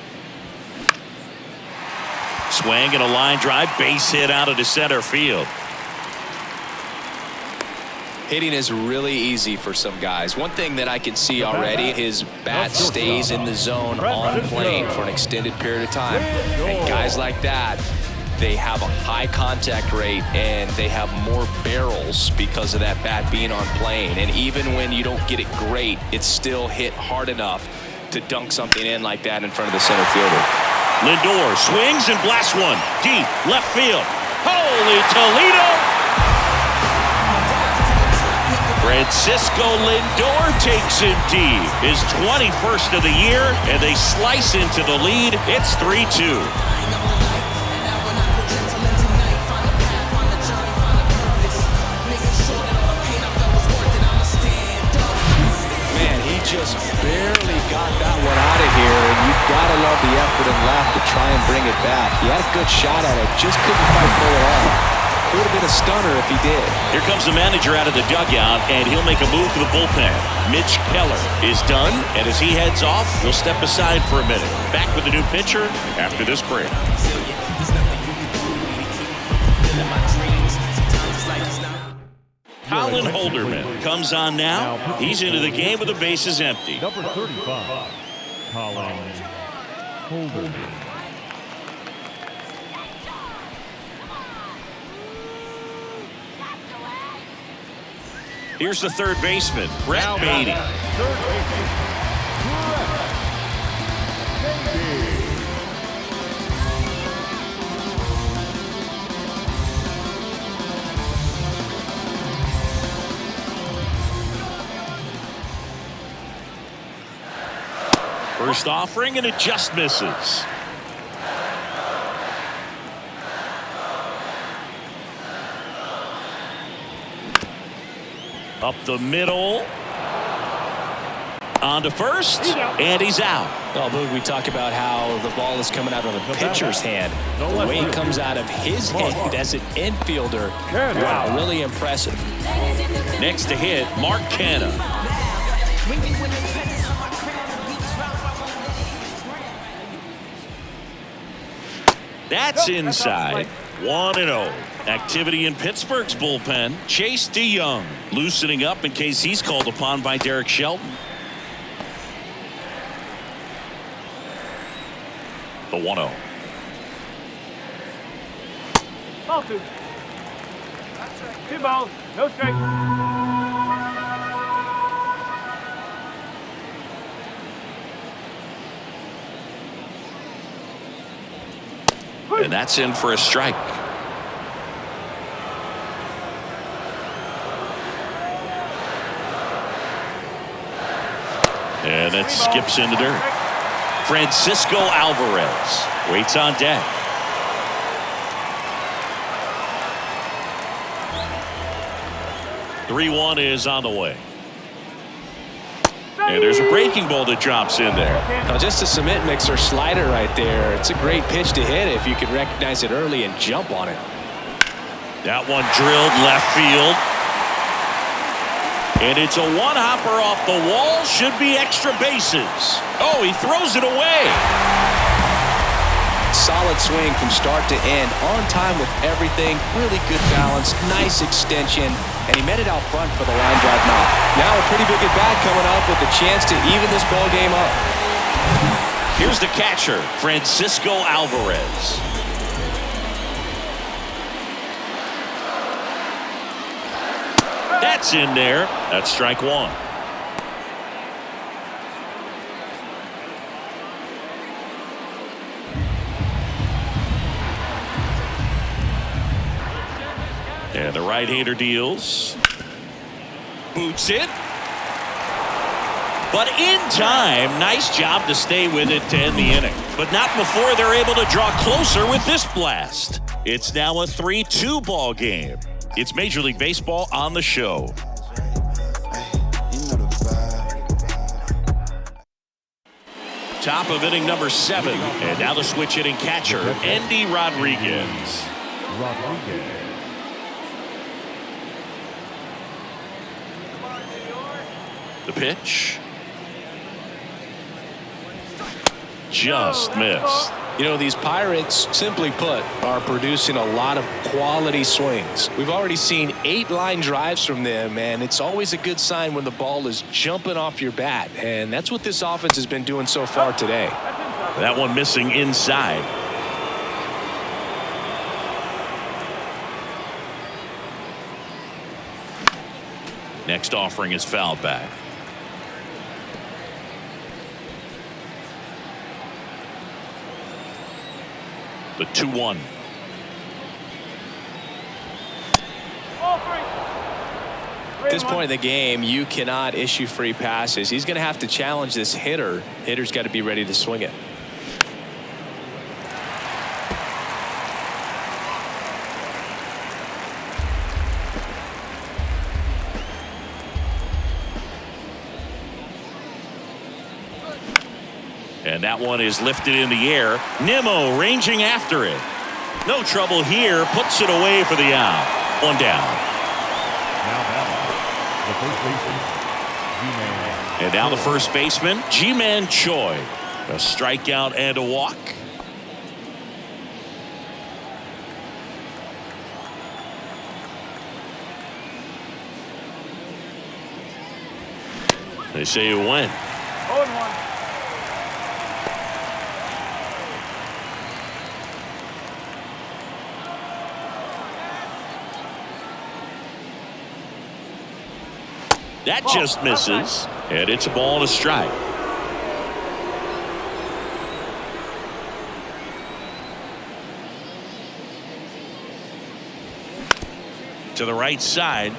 Swing and a line drive, base hit out of the center field. Hitting is really easy for some guys. One thing that I can see already, his bat stays in the zone on plane for an extended period of time. And guys like that, they have a high contact rate and they have more barrels because of that bat being on plane. And even when you don't get it great, it's still hit hard enough to dunk something in like that in front of the center fielder. Lindor swings and blasts one deep left field. Holy Toledo! Francisco Lindor takes it deep. His 21st of the year, and they slice into the lead. It's 3-2. Just barely got that one out of here, and you've got to love the effort and left to try and bring it back. He had a good shot at it, just couldn't quite pull it off. It would have been a stunner if he did. Here comes the manager out of the dugout, and he'll make a move to the bullpen. Mitch Keller is done, and as he heads off, we'll step aside for a minute. Back with the new pitcher after this break. Colin Holderman comes on now. He's into the game with the bases empty. Number 35, Colin Holderman. Here's the third baseman, Brett Beatty. Third baseman, Brett Beatty. First offering, and it just misses. Up the middle. On to first, and he's out. Well, Boog, we talk about how the ball is coming out of the pitcher's hand. The way it comes out of his hand as an infielder, wow, really impressive. Next to hit, Mark Canha. That's inside. 1-0. Activity in Pittsburgh's bullpen. Chase DeYoung loosening up in case he's called upon by Derek Shelton. The 1-0. Ball two. 2 balls, no strikes. And that's in for a strike. And it skips into dirt. Francisco Alvarez waits on deck. The 3-1 is on the way. And there's a breaking ball that drops in there. Now, just a cement mixer slider right there. It's a great pitch to hit if you can recognize it early and jump on it. That one drilled left field. And it's a one-hopper off the wall. Should be extra bases. Oh, he throws it away. Solid swing from start to end. On time with everything. Really good balance. Nice extension. And he met it out front for the line drive knock. Now a pretty big at-bat coming up with a chance to even this ball game up. Here's the catcher, Francisco Alvarez. That's in there. That's strike one. And the right-hander deals. Boots it. But in time, nice job to stay with it to end the inning. But not before they're able to draw closer with this blast. It's now a 3-2 ball game. It's Major League Baseball on the show. Top of inning number 7. And now the switch hitting catcher, Endy Rodriguez. The pitch. Just missed. You know, these Pirates, simply put, are producing a lot of quality swings. We've already seen 8 line drives from them, and it's always a good sign when the ball is jumping off your bat. And that's what this offense has been doing so far today. That one missing inside. Next offering is fouled back. The 2-1. At this point in the game, you cannot issue free passes. He's going to have to challenge this hitter. Hitter's got to be ready to swing it. And that one is lifted in the air. Nimmo ranging after it. No trouble here. Puts it away for the out. One down. Now batting, the first baseman, G-Man. And now the first baseman, G-Man Choi. A strikeout and a walk. They say you win. 0-1. That just misses, and it's a ball and a strike. To the right side.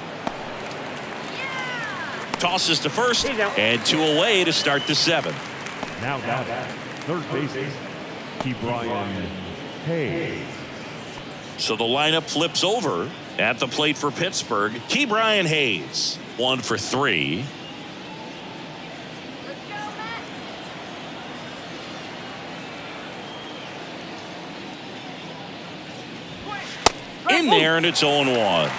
Tosses to first, and 2 away to start the 7th. Now batting, third baseman, Brian Hayes. So the lineup flips over at the plate for Pittsburgh. Brian Hayes, 1 for 3. In there, and it's 0-1.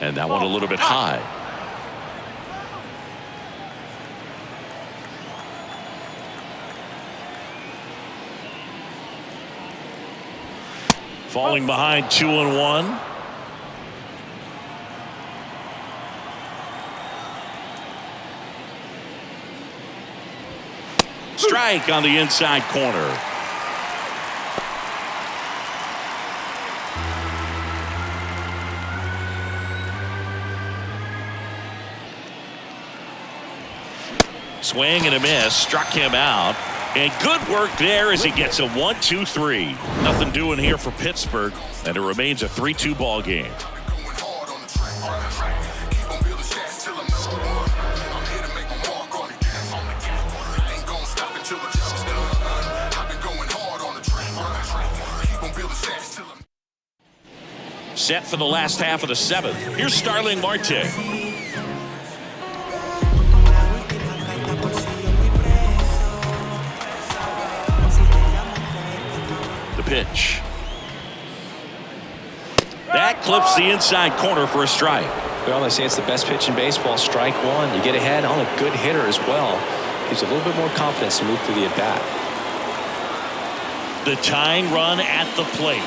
And that one a little bit high. Falling behind 2-1. Strike on the inside corner. Swing and a miss, struck him out. And good work there as he gets a 1-2-3. Nothing doing here for Pittsburgh, and it remains a 3-2 ball game. Set for the last half of the 7th. Here's Starling Marte. Pitch. That clips the inside corner for a strike. Well, they say it's the best pitch in baseball. Strike 1. You get ahead on a good hitter as well. Gives you a little bit more confidence to move through the at-bat. The tying run at the plate.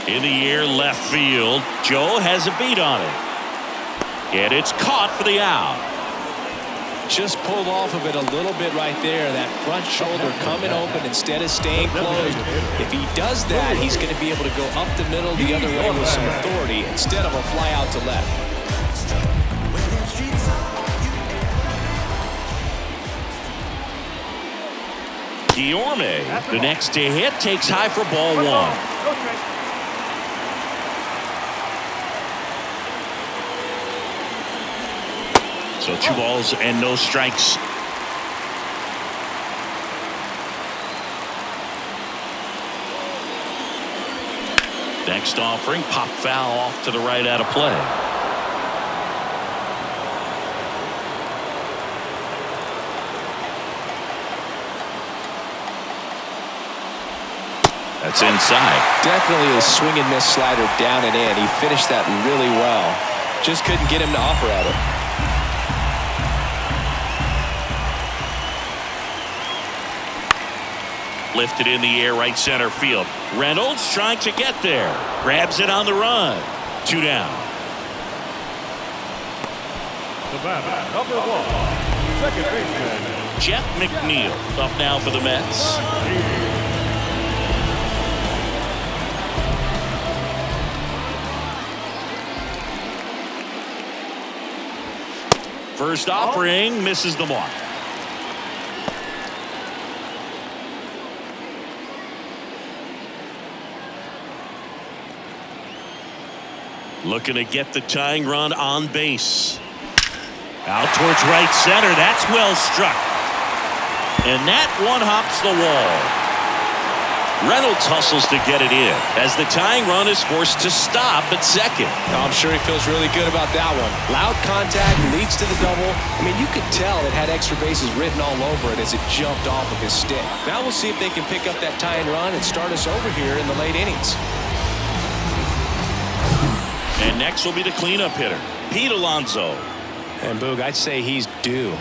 In the air left field. Joe has a beat on it. And it's caught for the out. Just pulled off of it a little bit right there. That front shoulder coming open instead of staying closed. If he does that, he's going to be able to go up the middle the other way with some authority instead of a fly out to left. Guillorme, the next to hit, takes high for ball 1. So 2 balls and no strikes. Next offering, pop foul off to the right out of play. That's inside. Definitely a swing and miss slider down and in. He finished that really well. Just couldn't get him to offer at it. Lifted in the air, right center field. Reynolds trying to get there. Grabs it on the run. 2 down. The batter, number 1, second baseman, Jeff McNeil up now for the Mets. First offering misses the mark. Looking to get the tying run on base. Out towards right center. That's well struck. And that one hops the wall. Reynolds hustles to get it in as the tying run is forced to stop at second. I'm sure he feels really good about that one. Loud contact leads to the double. I mean, you could tell it had extra bases written all over it as it jumped off of his stick. Now we'll see if they can pick up that tying run and start us over here in the late innings. And next will be the cleanup hitter, Pete Alonso. And Boog, I'd say he's due.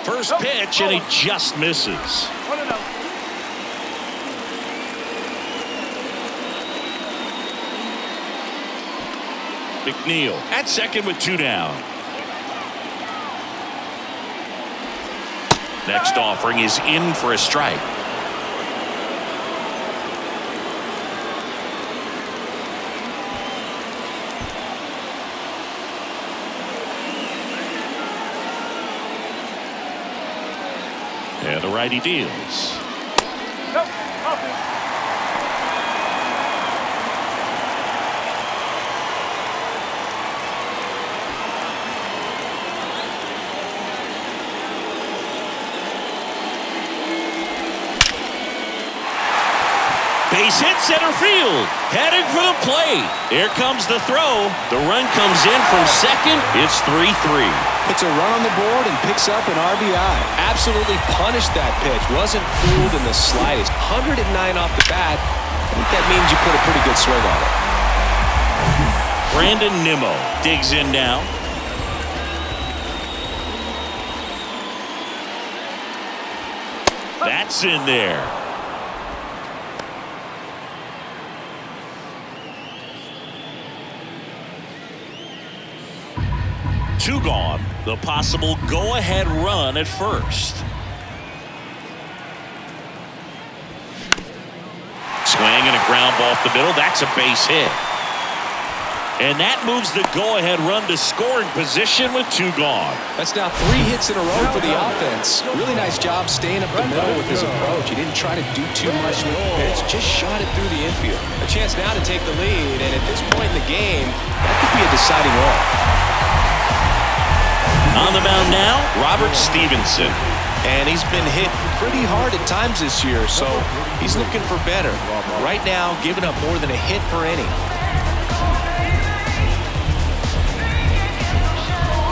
First pitch, and he just misses. McNeil at second with 2 down. Next offering is in for a strike. And the righty deals. Base hit center field. Headed for the plate. Here comes the throw. The run comes in from second. It's 3-3. Puts a run on the board and picks up an RBI. Absolutely punished that pitch. Wasn't fooled in the slightest. 109 off the bat. I think that means you put a pretty good swing on it. Brandon Nimmo digs in now. That's in there. Two gone. The possible go-ahead run at first. Swing and a ground ball off the middle. That's a base hit. And that moves the go-ahead run to scoring position with 2 gone. That's now 3 hits in a row for the offense. Really nice job staying up the middle with his approach. He didn't try to do too much with the pitch. Just shot it through the infield. A chance now to take the lead. And at this point in the game, that could be a deciding run. On the mound now, Robert Stevenson. And he's been hit pretty hard at times this year, so he's looking for better. Right now, giving up more than a hit per inning.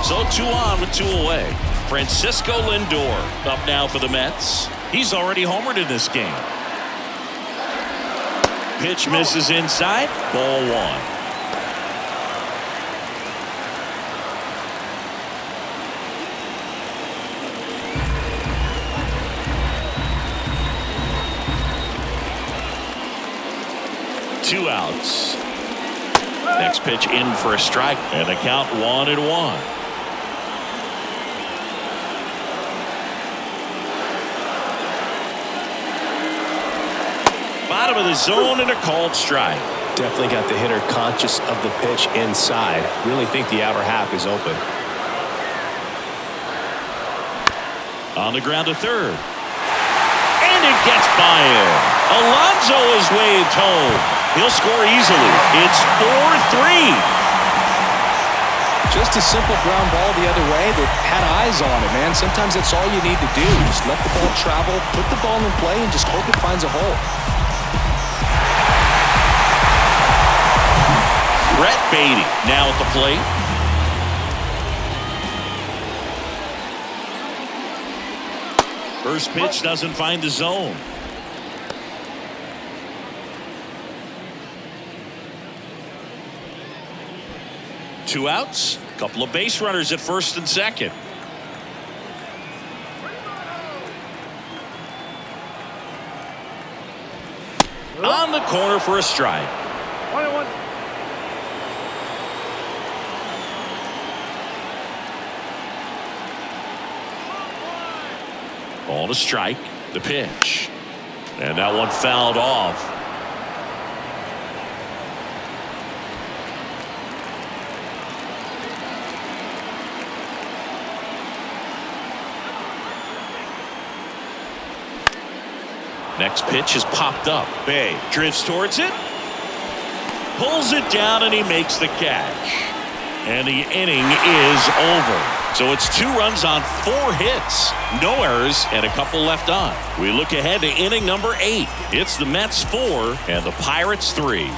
So 2 on with 2 away. Francisco Lindor up now for the Mets. He's already homered in this game. Pitch misses inside. Ball 1. Two outs. Next pitch in for a strike, and the count 1-1. Bottom of the zone and a called strike. Definitely got the hitter conscious of the pitch inside. Really think the outer half is open. On the ground to third. And it gets by him. Alonso is waved home. He'll score easily. It's 4-3. Just a simple ground ball the other way that had eyes on it, man. Sometimes that's all you need to do. Just let the ball travel, put the ball in play, and just hope it finds a hole. Brett Beatty now at the plate. First pitch doesn't find the zone. 2 outs. A couple of base runners at first and second. On the corner for a strike. 1-1. Ball to strike. The pitch. And that one fouled off. Next pitch is popped up. Bay drifts towards it. Pulls it down and he makes the catch. And the inning is over. So it's 2 runs on 4 hits. No errors and a couple left on. We look ahead to inning number 8. It's the Mets 4 and the Pirates 3.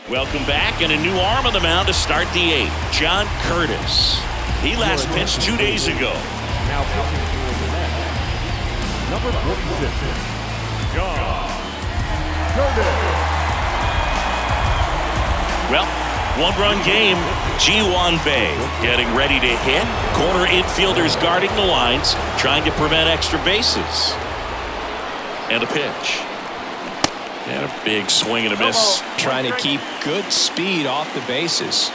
Welcome back, and a new arm on the mound to start the 8th. John Curtis. He last pitched 2 days ago. Now pitching for the Mets, number 46, John Curtis. Well, 1-run game. Ji-Hwan Bae getting ready to hit. Corner infielders guarding the lines, trying to prevent extra bases. And a pitch. And a big swing and a miss. Trying to keep good speed off the bases.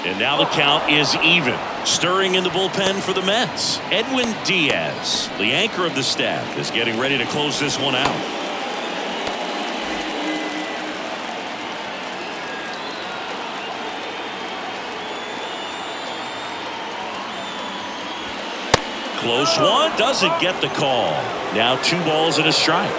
And now the count is even. Stirring in the bullpen for the Mets. Edwin Diaz, the anchor of the staff, is getting ready to close this one out. Close one, doesn't get the call. Now 2 balls and a strike.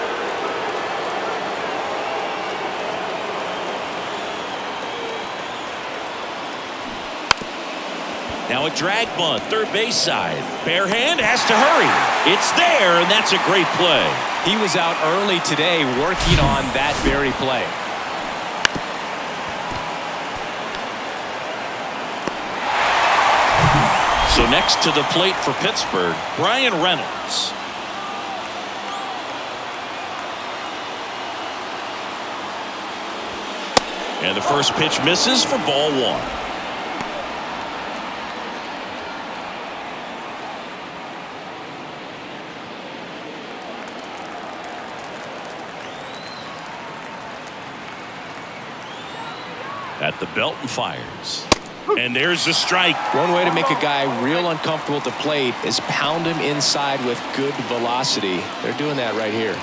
Now a drag bunt, third base side. Bare hand has to hurry. It's there, and that's a great play. He was out early today working on that very play. So next to the plate for Pittsburgh, Brian Reynolds. And the first pitch misses for ball 1. At the belt and fires. And there's the strike. One way to make a guy real uncomfortable at the plate is pound him inside with good velocity. They're doing that right here.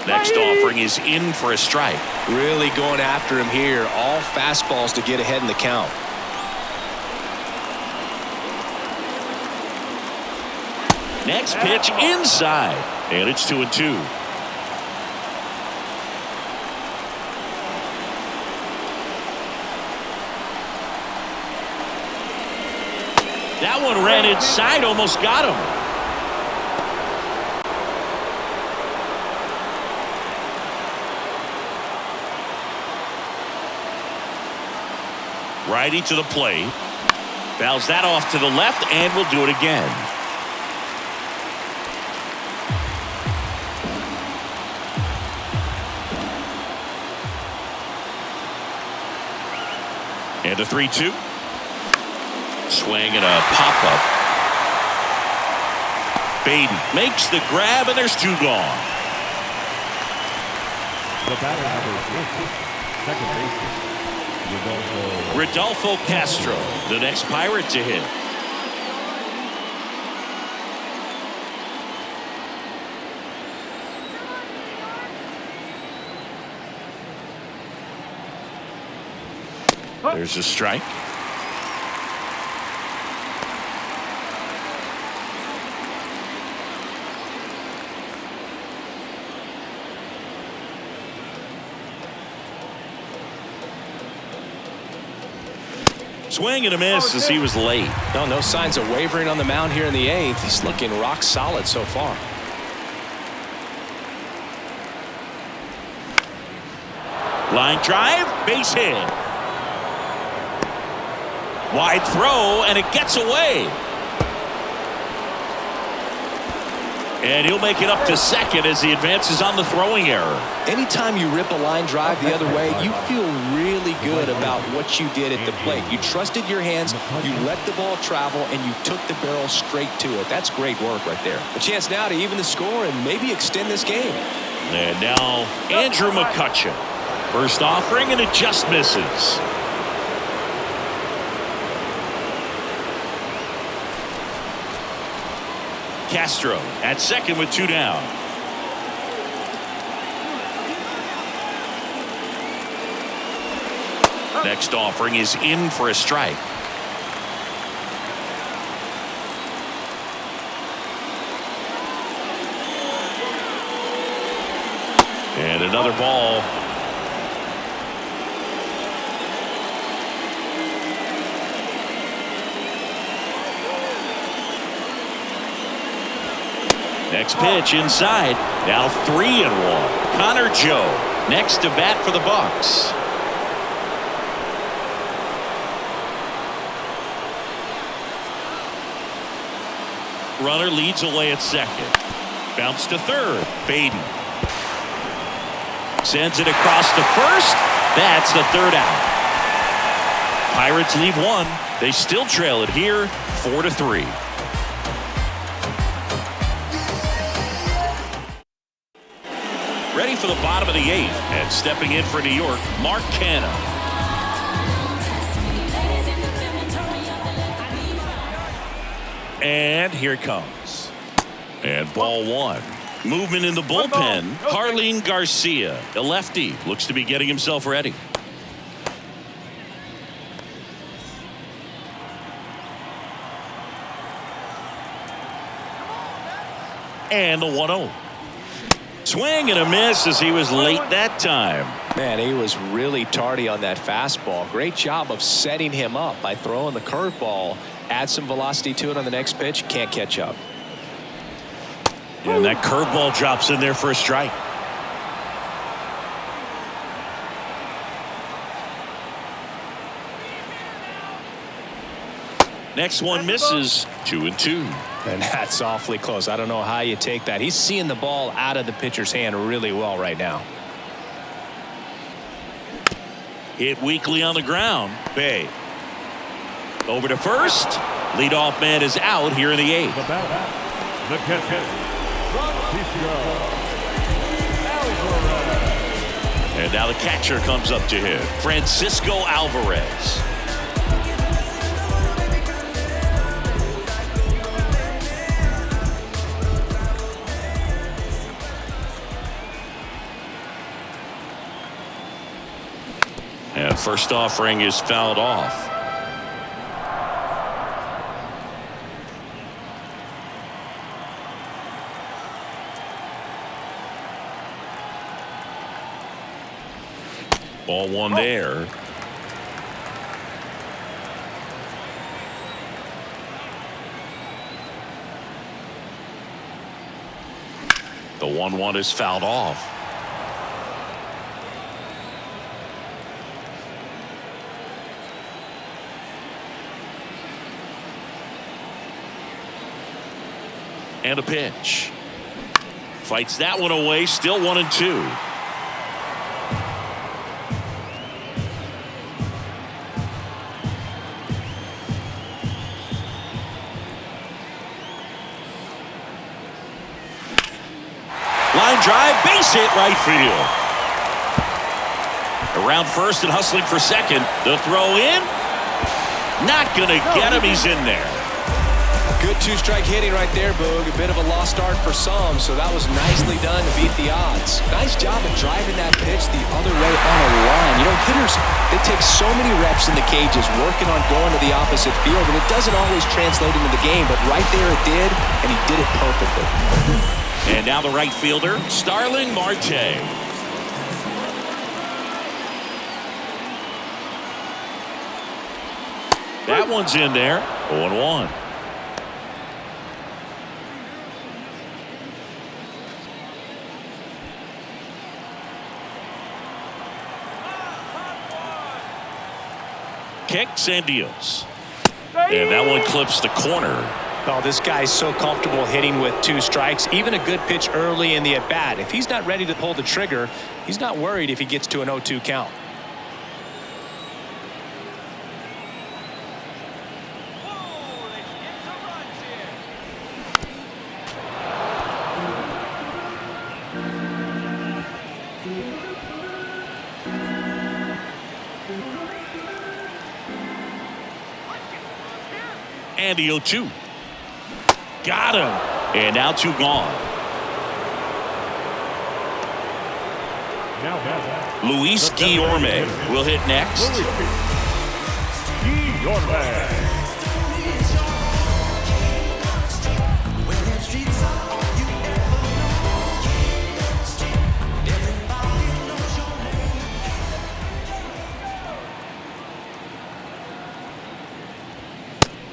Next offering is in for a strike. Really going after him here. All fastballs to get ahead in the count. Next pitch inside, and it's 2-2. That one ran inside, almost got him. Righty to the plate. Fouls that off to the left, and will do it again. And a 3-2. Swing and a pop-up. Baden makes the grab, and there's 2 gone. The batter number 50, second baseman, Rodolfo Castro, the next Pirate to hit. There's a strike. Swing and a miss as he was late. No signs of wavering on the mound here in the 8th. He's looking rock solid so far. Line drive, base hit. Wide throw, and it gets away. And he'll make it up to second as he advances on the throwing error. Anytime you rip a line drive the other way, you feel really good about what you did at the plate. You trusted your hands, you let the ball travel, and you took the barrel straight to it. That's great work right there. A chance now to even the score and maybe extend this game. And now Andrew McCutcheon. First offering, and it just misses. Castro at second with 2 down. Next offering is in for a strike. And another ball. Next pitch inside. Now 3-1. Connor Joe next to bat for the Bucks. Runner leads away at second. Bounce to third. Baden sends it across to first. That's the third out. Pirates leave 1. They still trail it here 4-3. Ready for the bottom of the 8th, and stepping in for New York, Mark Canha. And here it comes. And ball 1. Movement in the bullpen. Harleen Garcia, a lefty, looks to be getting himself ready. And the 1-0. Swing and a miss as he was late that time. Man, he was really tardy on that fastball. Great job of setting him up by throwing the curveball. Add some velocity to it on the next pitch. Can't catch up. And that curveball drops in there for a strike. Next one misses. 2-2. And that's awfully close. I don't know how you take that. He's seeing the ball out of the pitcher's hand really well right now. Hit weakly on the ground. Bay over to first. Leadoff man is out here in the 8th. The catcher, And now the catcher comes up to him, Francisco Alvarez. And first offering is fouled off. Ball 1 there. The 1-1 is fouled off. And a pitch. Fights that one away. Still 1-2. Line drive, base hit, right field. Around first and hustling for second. The throw in. Not gonna get him. He's in there. Good 2-strike hitting right there, Boog. A bit of a lost start for some, so that was nicely done to beat the odds. Nice job of driving that pitch the other way on a line. You know, hitters, they take so many reps in the cages working on going to the opposite field, and it doesn't always translate into the game, but right there it did, and he did it perfectly. And now the right fielder, Starling Marte. That one's in there. 0-1. kicks and deals. And that one clips the corner. Oh, this guy's so comfortable hitting with 2 strikes. Even a good pitch early in the at-bat. If he's not ready to pull the trigger, he's not worried if he gets to an 0-2 count. And the 0-2. Got him. And now 2 gone. Luis Guillorme will hit next.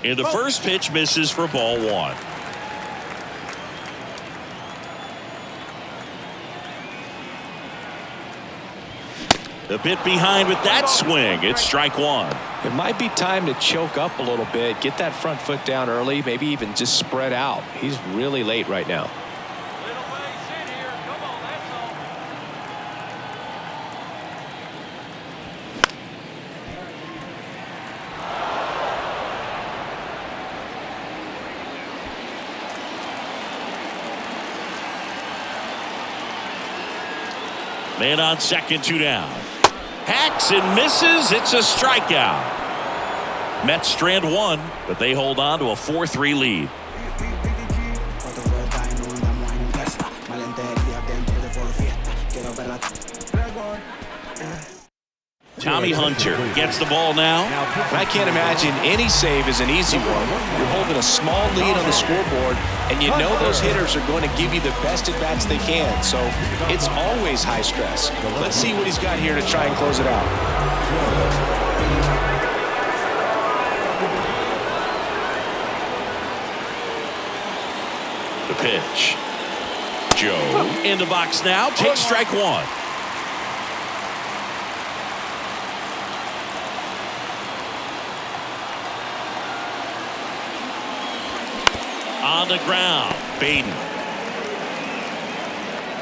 And the first pitch misses for ball 1. A bit behind with that swing. It's strike 1. It might be time to choke up a little bit, get that front foot down early, maybe even just spread out. He's really late right now. Man on second, 2 down. Hacks and misses. It's a strikeout. Mets strand 1, but they hold on to a 4-3 lead. Tommy Hunter gets the ball now. I can't imagine any save is an easy one. You're holding a small lead on the scoreboard, and you know those hitters are going to give you the best at-bats they can. So it's always high stress. Let's see what he's got here to try and close it out. The pitch. Joe in the box now. Takes strike 1. On the ground, Baden.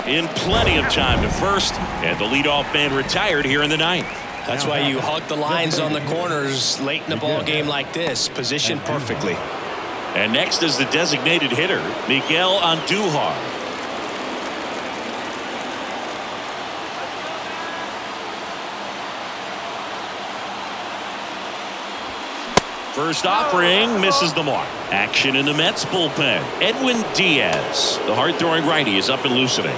In plenty of time to first, and the leadoff man retired here in the 9th. That's why you hug the lines on the corners late in the ball game like this, positioned perfectly. And next is the designated hitter, Miguel Andujar. First offering misses the mark. Action in the Mets bullpen. Edwin Diaz, the hard-throwing righty, is up and loosening.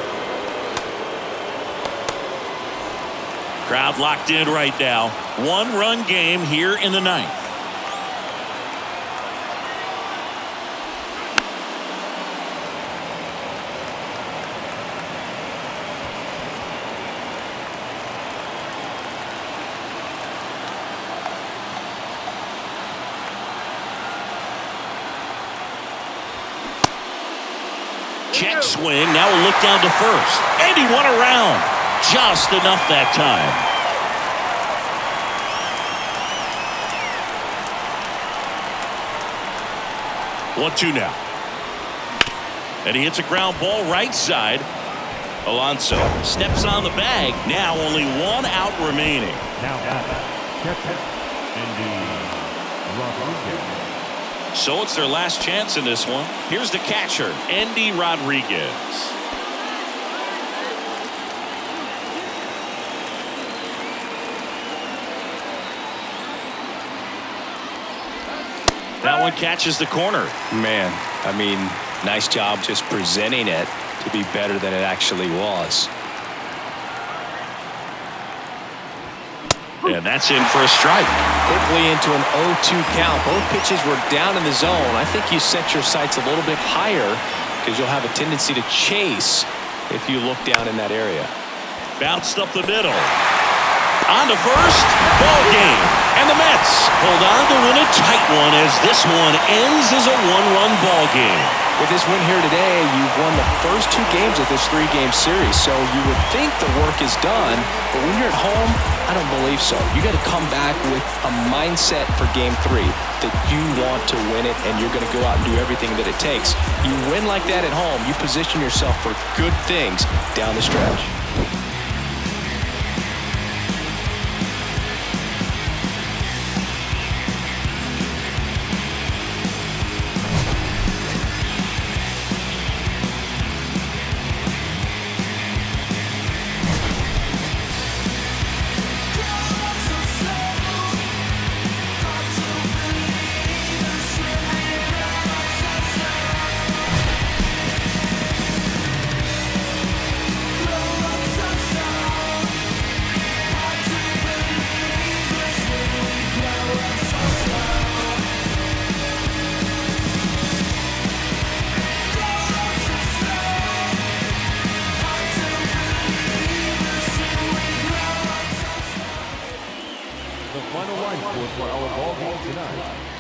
Crowd locked in right now. 1-run game here in the 9th. Check swing. Now a look down to first. And he went around. Just enough that time. One-two now. And he hits a ground ball right side. Alonso steps on the bag. Now only 1 out remaining. Now Rodriguez. So it's their last chance in this one. Here's the catcher, Andy Rodriguez. That one catches the corner. Man, I mean, nice job just presenting it to be better than it actually was. And that's in for a strike. Quickly into an 0-2 count. Both pitches were down in the zone. I think you set your sights a little bit higher because you'll have a tendency to chase if you look down in that area. Bounced up the middle. On to first. Ball game. And the Mets hold on to win a tight one as this one ends as a 1-run ball game. With this win here today, you've won the first 2 games of this 3-game series, so you would think the work is done, but when you're at home, I don't believe so. You got to come back with a mindset for Game 3 that you want to win it and you're going to go out and do everything that it takes. You win like that at home, you position yourself for good things down the stretch.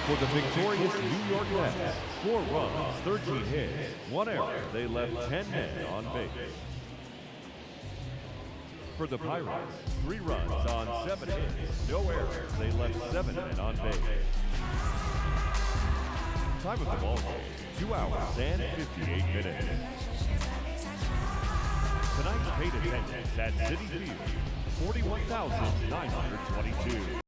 For the victorious New York Mets, 4 runs, 13 hits, 1 error. They left 10 men on base. For the Pirates, 3 runs on 7 hits, no errors. They left 7 men on base. Time of the ball game, 2 hours and 58 minutes. Tonight's paid attendance at Citi Field, 41,922.